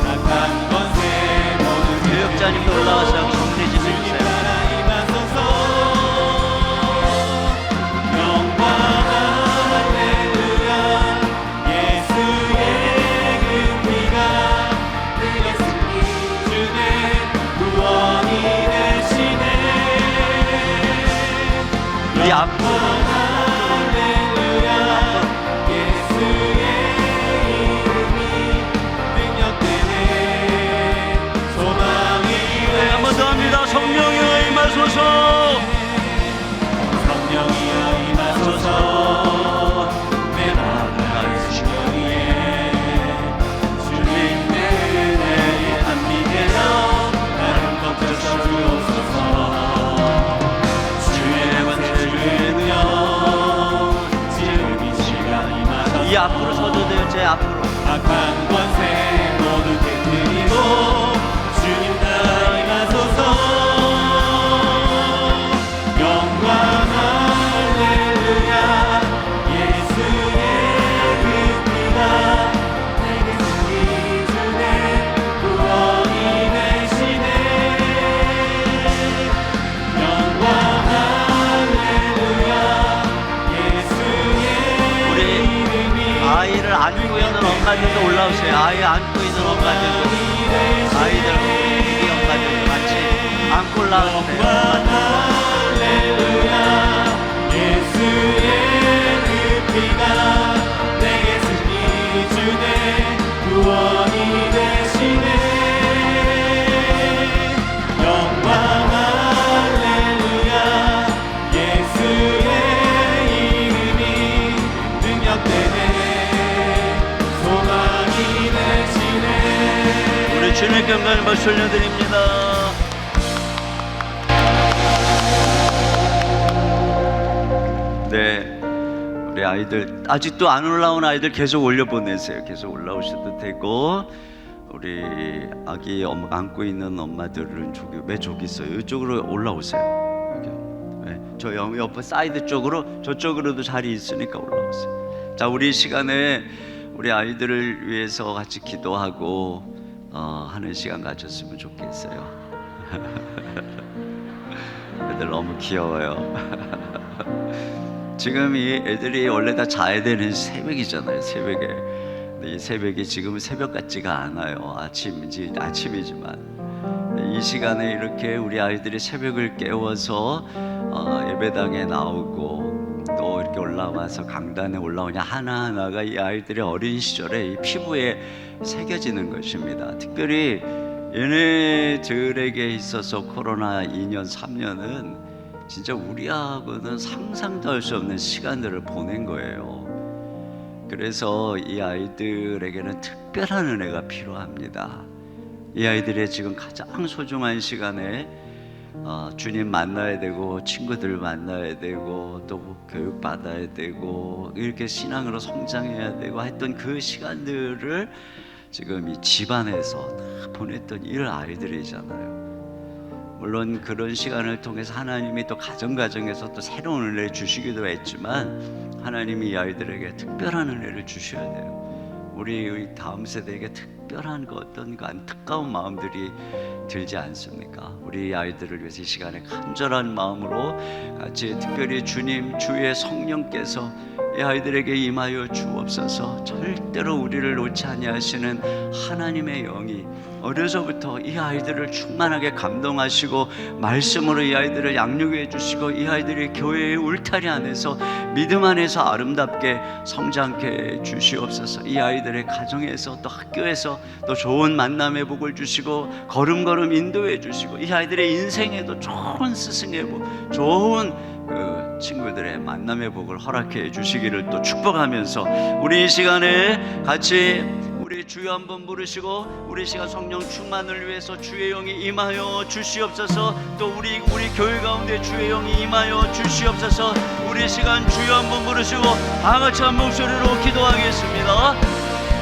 악한 권세 모두 교육자님도 올라와서 성대 좀 해주세요. 이 앞으로 할렐루야 예수의 이름이 능력되네 소망이 한 번 더 합니다. 성령이여 임하소서. 성령이여 임하소서 내 마음 나의 심령 위에 주님의 은혜에 담비되어 나를 꽉 잡으셔 주옵소서. 이 앞으로 서도 돼요. 제 앞으로. 악한 권세 모두 깨뜨리고 주님 나라 임하소서. 영광 할렐루야 예수의 그 피가 내게 승리 주네 구원이 되시네. 영광 할렐루야 예수의 아이를 안고 있는 엄마들도 올라오세요. 아이 안고 있는 엄마들도 아이들 우리 엄마들도 같이 안고 올라오세요. 할렐루야 예수의 그 피가 내게 승리 주네 구원이 되시네. 영광 할렐루야 예수의 이름이 능력되네 소망이 되시네. 우리 주님께 영광을 박수 올려드립니다. 네, 우리 아이들 아직도 안 올라온 아이들 계속 올려보내세요. 계속 올라오셔도 되고 우리 아기 안고 있는 엄마들은 저기 있어요. 이쪽으로 올라오세요. 여기. 네, 저 옆에 사이드 쪽으로 저쪽으로도 자리 있으니까 올라오세요. 자, 우리 시간에 우리 아이들을 위해서 같이 기도하고 하는 시간 가졌으면 좋겠어요. 애들 너무 귀여워요. 지금 이 애들이 원래 다 자야 되는 새벽이잖아요. 새벽에. 근데 이 새벽이 지금은 새벽 같지가 않아요. 아침이지만 이 시간에 이렇게 우리 아이들이 새벽을 깨워서 예배당에 나오고 또 이렇게 올라와서 강단에 올라오냐 하나하나가 이 아이들의 어린 시절에 이 피부에 새겨지는 것입니다. 특별히 얘네들에게 있어서 코로나 2년 3년은 진짜 우리하고는 상상도 할 수 없는 시간들을 보낸 거예요. 그래서 이 아이들에게는 특별한 은혜가 필요합니다. 이 아이들의 지금 가장 소중한 시간에 주님 만나야 되고 친구들 만나야 되고 또 교육 받아야 되고 이렇게 신앙으로 성장해야 되고 했던 그 시간들을 지금 이 집안에서 다 보냈던 이 아이들이잖아요. 물론 그런 시간을 통해서 하나님이 또 가정에서 또 새로운 은혜를 주시기도 했지만 하나님이 이 아이들에게 특별한 은혜를 주셔야 돼요. 우리 다음 세대에게 특별한 어떤 안타까운 마음들이 들지 않습니까? 우리 아이들을 위해서 이 시간에 간절한 마음으로 같이 특별히 주님 주의 성령께서 이 아이들에게 임하여 주옵소서. 절대로 우리를 놓지 아니하시는 하나님의 영이 어려서부터 이 아이들을 충만하게 감동하시고 말씀으로 이 아이들을 양육해 주시고 이 아이들이 교회의 울타리 안에서 믿음 안에서 아름답게 성장케 해 주시옵소서. 이 아이들의 가정에서 또 학교에서 또 좋은 만남의 복을 주시고 걸음걸음 인도해 주시고 이 아이들의 인생에도 좋은 스승의 복, 좋은 친구들의 만남의 복을 허락해 주시기를 또 축복하면서 우리 이 시간에 같이 우리 주여 한번 부르시고 우리 시간 성령 충만을 위해서 주의 영이 임하여 주시옵소서. 또 우리 교회 가운데 주의 영이 임하여 주시옵소서. 우리 시간 주여 한번 부르시고 다 같이 한 목소리로 기도하겠습니다.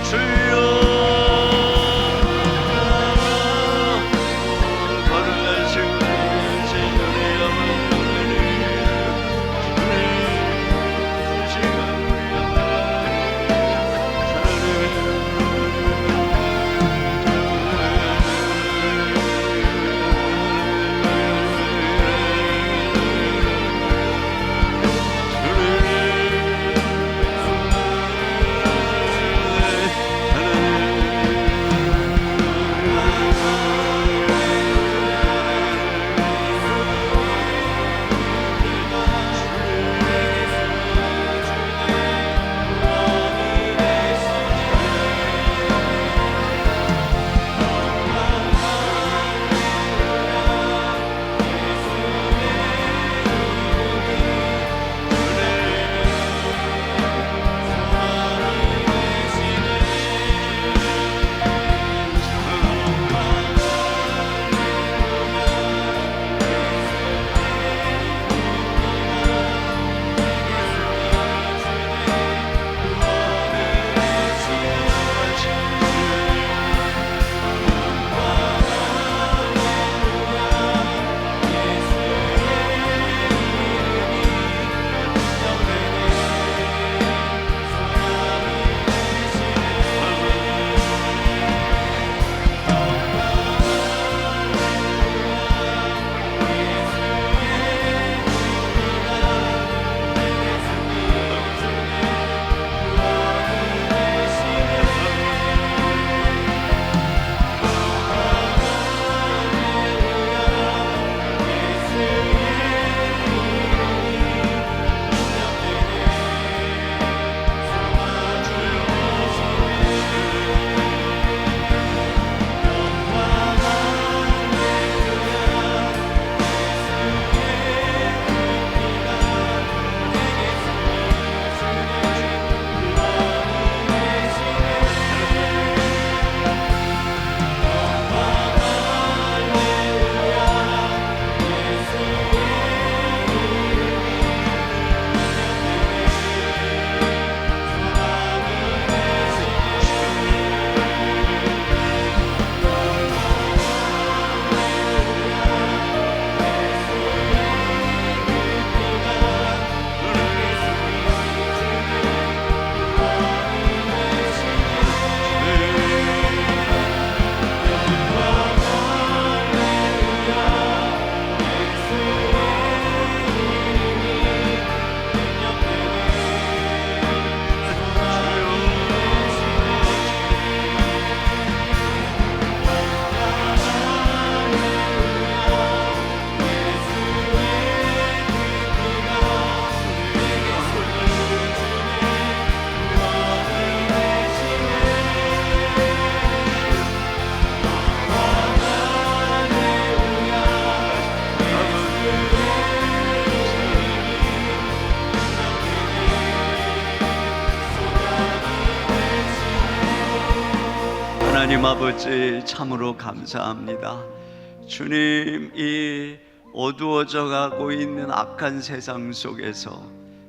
주여 하나님 아버지 참으로 감사합니다. 주님, 이 어두워져 가고 있는 악한 세상 속에서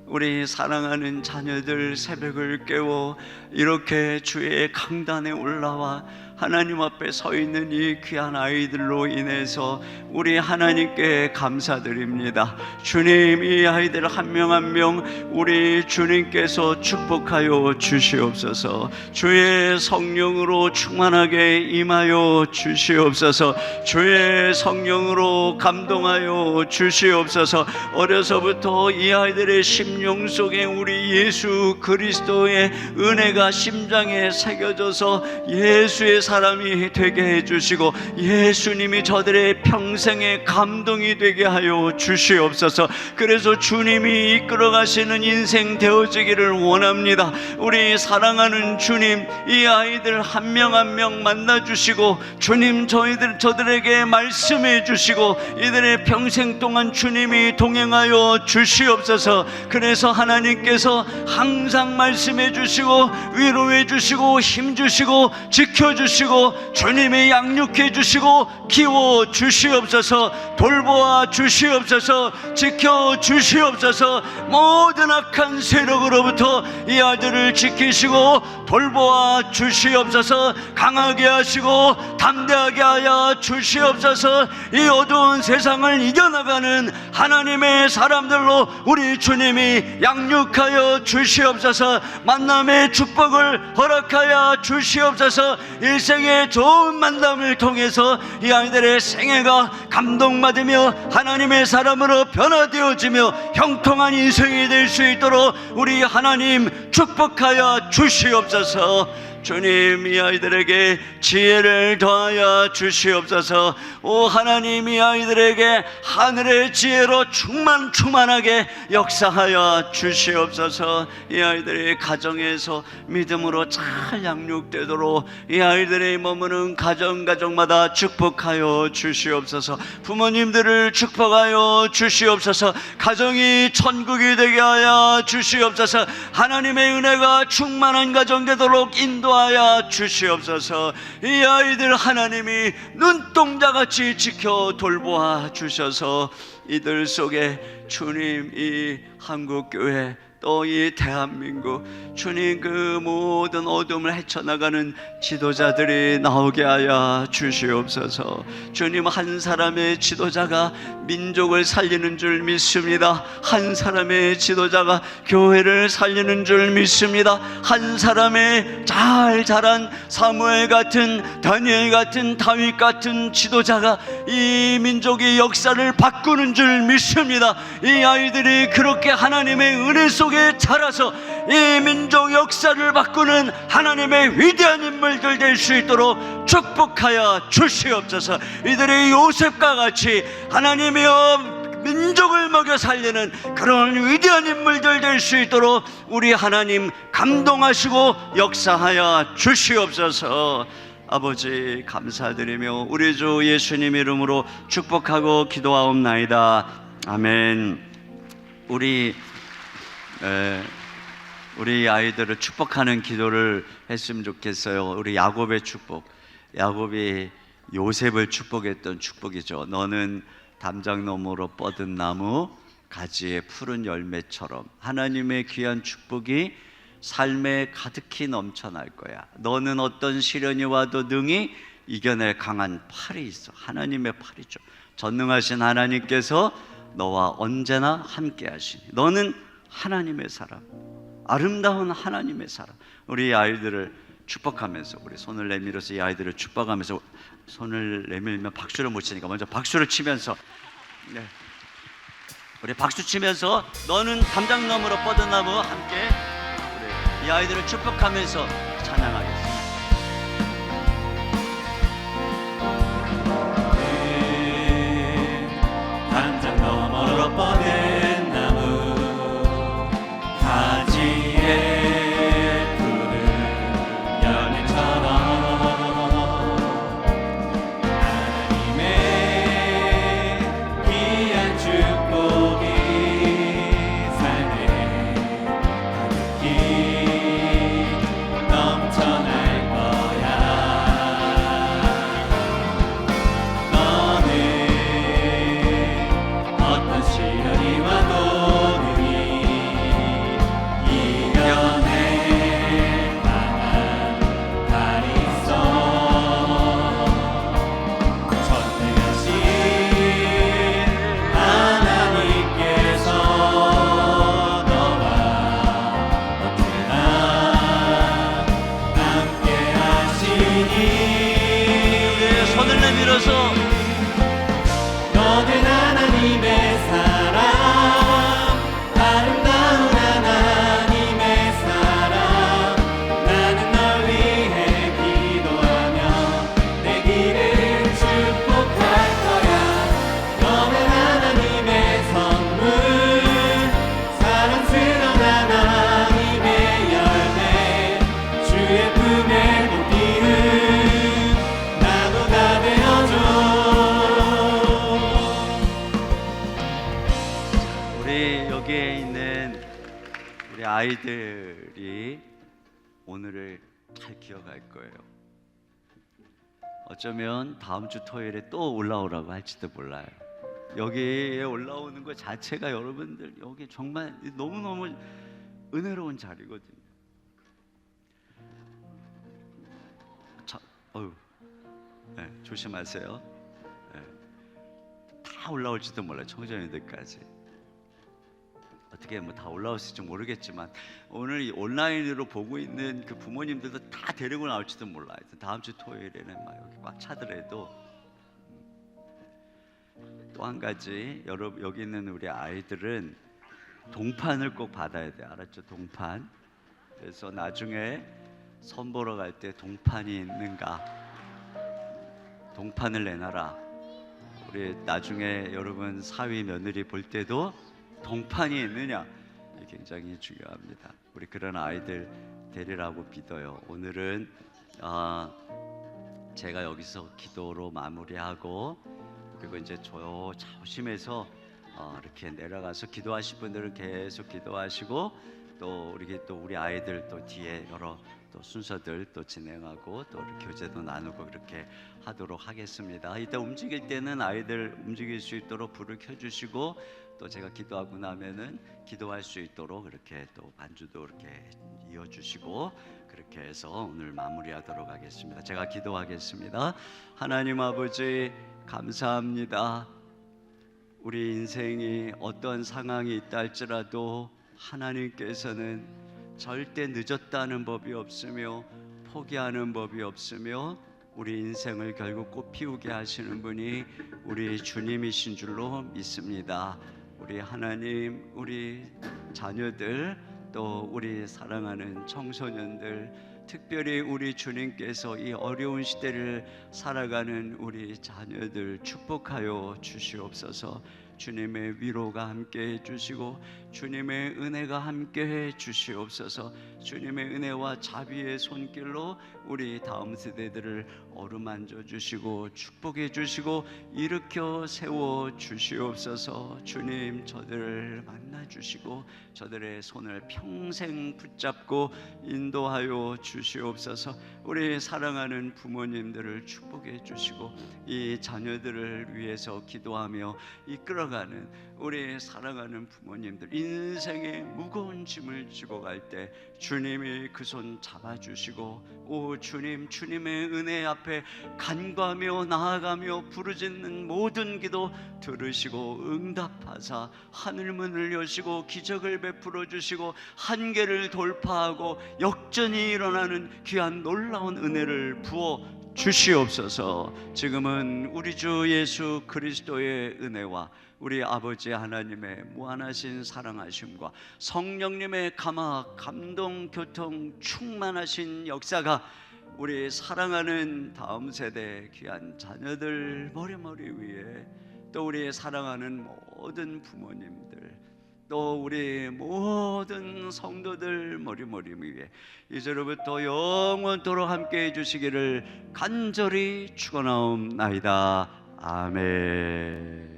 우리 사랑하는 자녀들 새벽을 깨워 이렇게 주의 강단에 올라와 하나님 앞에 서 있는 이 귀한 아이들로 인해서 우리 하나님께 감사드립니다. 주님, 이 아이들 한 명 한 명 우리 주님께서 축복하여 주시옵소서. 주의 성령으로 충만하게 임하여 주시옵소서. 주의 성령으로 감동하여 주시옵소서. 어려서부터 이 아이들의 심령 속에 우리 예수 그리스도의 은혜가 심장에 새겨져서 예수의 사람이 되게 해주시고 예수님이 저들의 평생의 감동이 되게 하여 주시옵소서. 그래서 주님이 이끌어 가시는 인생 되어지기를 원합니다. 우리 사랑하는 주님, 이 아이들 한 명 한 명 만나 주시고 주님 저들에게 말씀해 주시고 이들의 평생 동안 주님이 동행하여 주시옵소서. 그래서 하나님께서 항상 말씀해 주시고 위로해 주시고 힘 주시고 지켜 주시고 주님이 양육해 주시고 키워 주시옵소서. 돌보아 주시옵소서. 지켜 주시옵소서. 모든 악한 세력으로부터 이 아들을 지키시고 돌보아 주시옵소서. 강하게 하시고 담대하게 하여 주시옵소서. 이 어두운 세상을 이겨나가는 하나님의 사람들로 우리 주님이 양육하여 주시옵소서. 만남의 축복을 허락하여 주시옵소서. 일생의 좋은 만남을 통해서 이 아이들의 생애가 감동받으며 하나님의 사람으로 변화되어지며 형통한 인생이 될 수 있도록 우리 하나님 축복하여 주시옵소서. 주님, 이 아이들에게 지혜를 더하여 주시옵소서. 오 하나님, 이 아이들에게 하늘의 지혜로 충만하게 역사하여 주시옵소서. 이 아이들의 가정에서 믿음으로 잘 양육되도록 이 아이들의 머무는 가정마다 축복하여 주시옵소서. 부모님들을 축복하여 주시옵소서. 가정이 천국이 되게 하여 주시옵소서. 하나님의 은혜가 충만한 가정 되도록 인도하여 주시옵소서. 이 아이들 하나님이 눈동자같이 지켜 돌보아 주셔서 이들 속에 주님, 이 한국교회 또 이 대한민국 주님, 그 모든 어둠을 헤쳐나가는 지도자들이 나오게 하여 주시옵소서. 주님, 한 사람의 지도자가 민족을 살리는 줄 믿습니다. 한 사람의 지도자가 교회를 살리는 줄 믿습니다. 한 사람의 잘 자란 사무엘 같은, 다니엘 같은, 다윗 같은 지도자가 이 민족의 역사를 바꾸는 줄 믿습니다. 이 아이들이 그렇게 하나님의 은혜 속에 자라서 이 민족 역사를 바꾸는 하나님의 위대한 인물들 될 수 있도록 축복하여 주시옵소서. 이들의 요셉과 같이 하나님이여 민족을 먹여 살리는 그런 위대한 인물들 될 수 있도록 우리 하나님 감동하시고 역사하여 주시옵소서. 아버지 감사드리며 우리 주 예수님 이름으로 축복하고 기도하옵나이다. 아멘. 우리 아이들을 축복하는 기도를 했으면 좋겠어요. 우리 야곱의 축복, 야곱이 요셉을 축복했던 축복이죠. 너는 담장 너머로 뻗은 나무 가지에 푸른 열매처럼 하나님의 귀한 축복이 삶에 가득히 넘쳐날 거야. 너는 어떤 시련이 와도 능히 이겨낼 강한 팔이 있어. 하나님의 팔이죠. 전능하신 하나님께서 너와 언제나 함께 하시니 너는 하나님의 사람, 아름다운 하나님의 사람. 우리 아이들을 축복하면서 우리 손을 내밀어서 이 아이들을 축복하면서, 손을 내밀면 박수를 못 치니까 먼저 박수를 치면서, 네, 우리 박수 치면서 너는 담장 너머로 뻗은 나무 함께 우리 이 아이들을 축복하면서 찬양하겠습니다. 담장 너머로 뻗은 나무 가지에 푸른 열매처럼 하나님의 귀한 축복이 삶에 가득히 되어줘. 너는 하나님의 사랑, 아름다운 하나님의 사랑. 나는 널 위해 기도하며 내 길을 축복할 거야. 너는 하나님의 선물, 사랑스러운 하나님의 열매, 주의 품에 못 피운 나무가 되어줘. 우리 여기에 있는 우리 아이들이 오늘을 잘 기억할 거예요. 어쩌면 다음 주 토요일에 또 올라오라고 할지도 몰라요. 여기에 올라오는 것 자체가 여러분들 여기 정말 너무너무 은혜로운 자리거든요. 자, 네, 조심하세요. 네. 다 올라올지도 몰라요. 청소년들까지. 어떻게 뭐 다 올라올지 모르겠지만 오늘 이 온라인으로 보고 있는 그 부모님들도 다 데리고 나올지도 몰라요. 다음 주 토요일에는 막 여기 꽉 차더라도. 또 한 가지, 여러분 여기 있는 우리 아이들은 동판을 꼭 받아야 돼요. 알았죠? 동판. 그래서 나중에 선 보러 갈 때 동판이 있는가, 동판을 내놔라. 우리 나중에 여러분 사위 며느리 볼 때도 동판이 있느냐, 이게 굉장히 중요합니다. 우리 그런 아이들 되리라고 믿어요. 오늘은 제가 여기서 기도로 마무리하고, 그리고 이제 조심해서 이렇게 내려가서 기도하실 분들은 계속 기도하시고, 또 우리 아이들 또 뒤에 여러 또 순서들 또 진행하고 또 교제도 나누고 그렇게 하도록 하겠습니다. 이따 움직일 때는 아이들 움직일 수 있도록 불을 켜주시고, 또 제가 기도하고 나면은 기도할 수 있도록 이렇게 또 반주도 이렇게 이어주시고, 그렇게 해서 오늘 마무리하도록 하겠습니다. 제가 기도하겠습니다. 하나님 아버지, 감사합니다. 우리 인생이 어떤 상황이 있다 할지라도 하나님께서는 절대 늦었다는 법이 없으며 포기하는 법이 없으며 우리 인생을 결국 꽃 피우게 하시는 분이 우리 주님이신 줄로 믿습니다. 우리 하나님, 우리 자녀들, 또 우리 사랑하는 청소년들, 특별히 우리 주님께서 이 어려운 시대를 살아가는 우리 자녀들 축복하여 주시옵소서. 주님의 위로가 함께해 주시고 주님의 은혜가 함께해 주시옵소서. 주님의 은혜와 자비의 손길로 우리 다음 세대들을 어루만져 주시고 축복해 주시고 일으켜 세워 주시옵소서. 주님, 저들을 만나 주시고 저들의 손을 평생 붙잡고 인도하여 주시옵소서. 우리 사랑하는 부모님들을 축복해 주시고 이 자녀들을 위해서 기도하며 이끌어가는 우리 사랑하는 부모님들, 인생의 무거운 짐을 지고 갈 때 주님이 그 손 잡아주시고, 오 주님, 주님의 은혜 앞에 간구하며 나아가며 부르짖는 모든 기도 들으시고 응답하사 하늘문을 여시고 기적을 베풀어 주시고 한계를 돌파하고 역전이 일어나는 귀한 놀라운 은혜를 부어 주시옵소서. 지금은 우리 주 예수 그리스도의 은혜와 우리 아버지 하나님의 무한하신 사랑하심과 성령님의 감화, 감동, 교통, 충만하신 역사가 우리 사랑하는 다음 세대 귀한 자녀들 머리머리 위에, 또 우리 사랑하는 모든 부모님들, 또 우리 모든 성도들 머리머리 위에 이제로부터 영원토록 함께해 주시기를 간절히 축원하옵나이다. 아멘.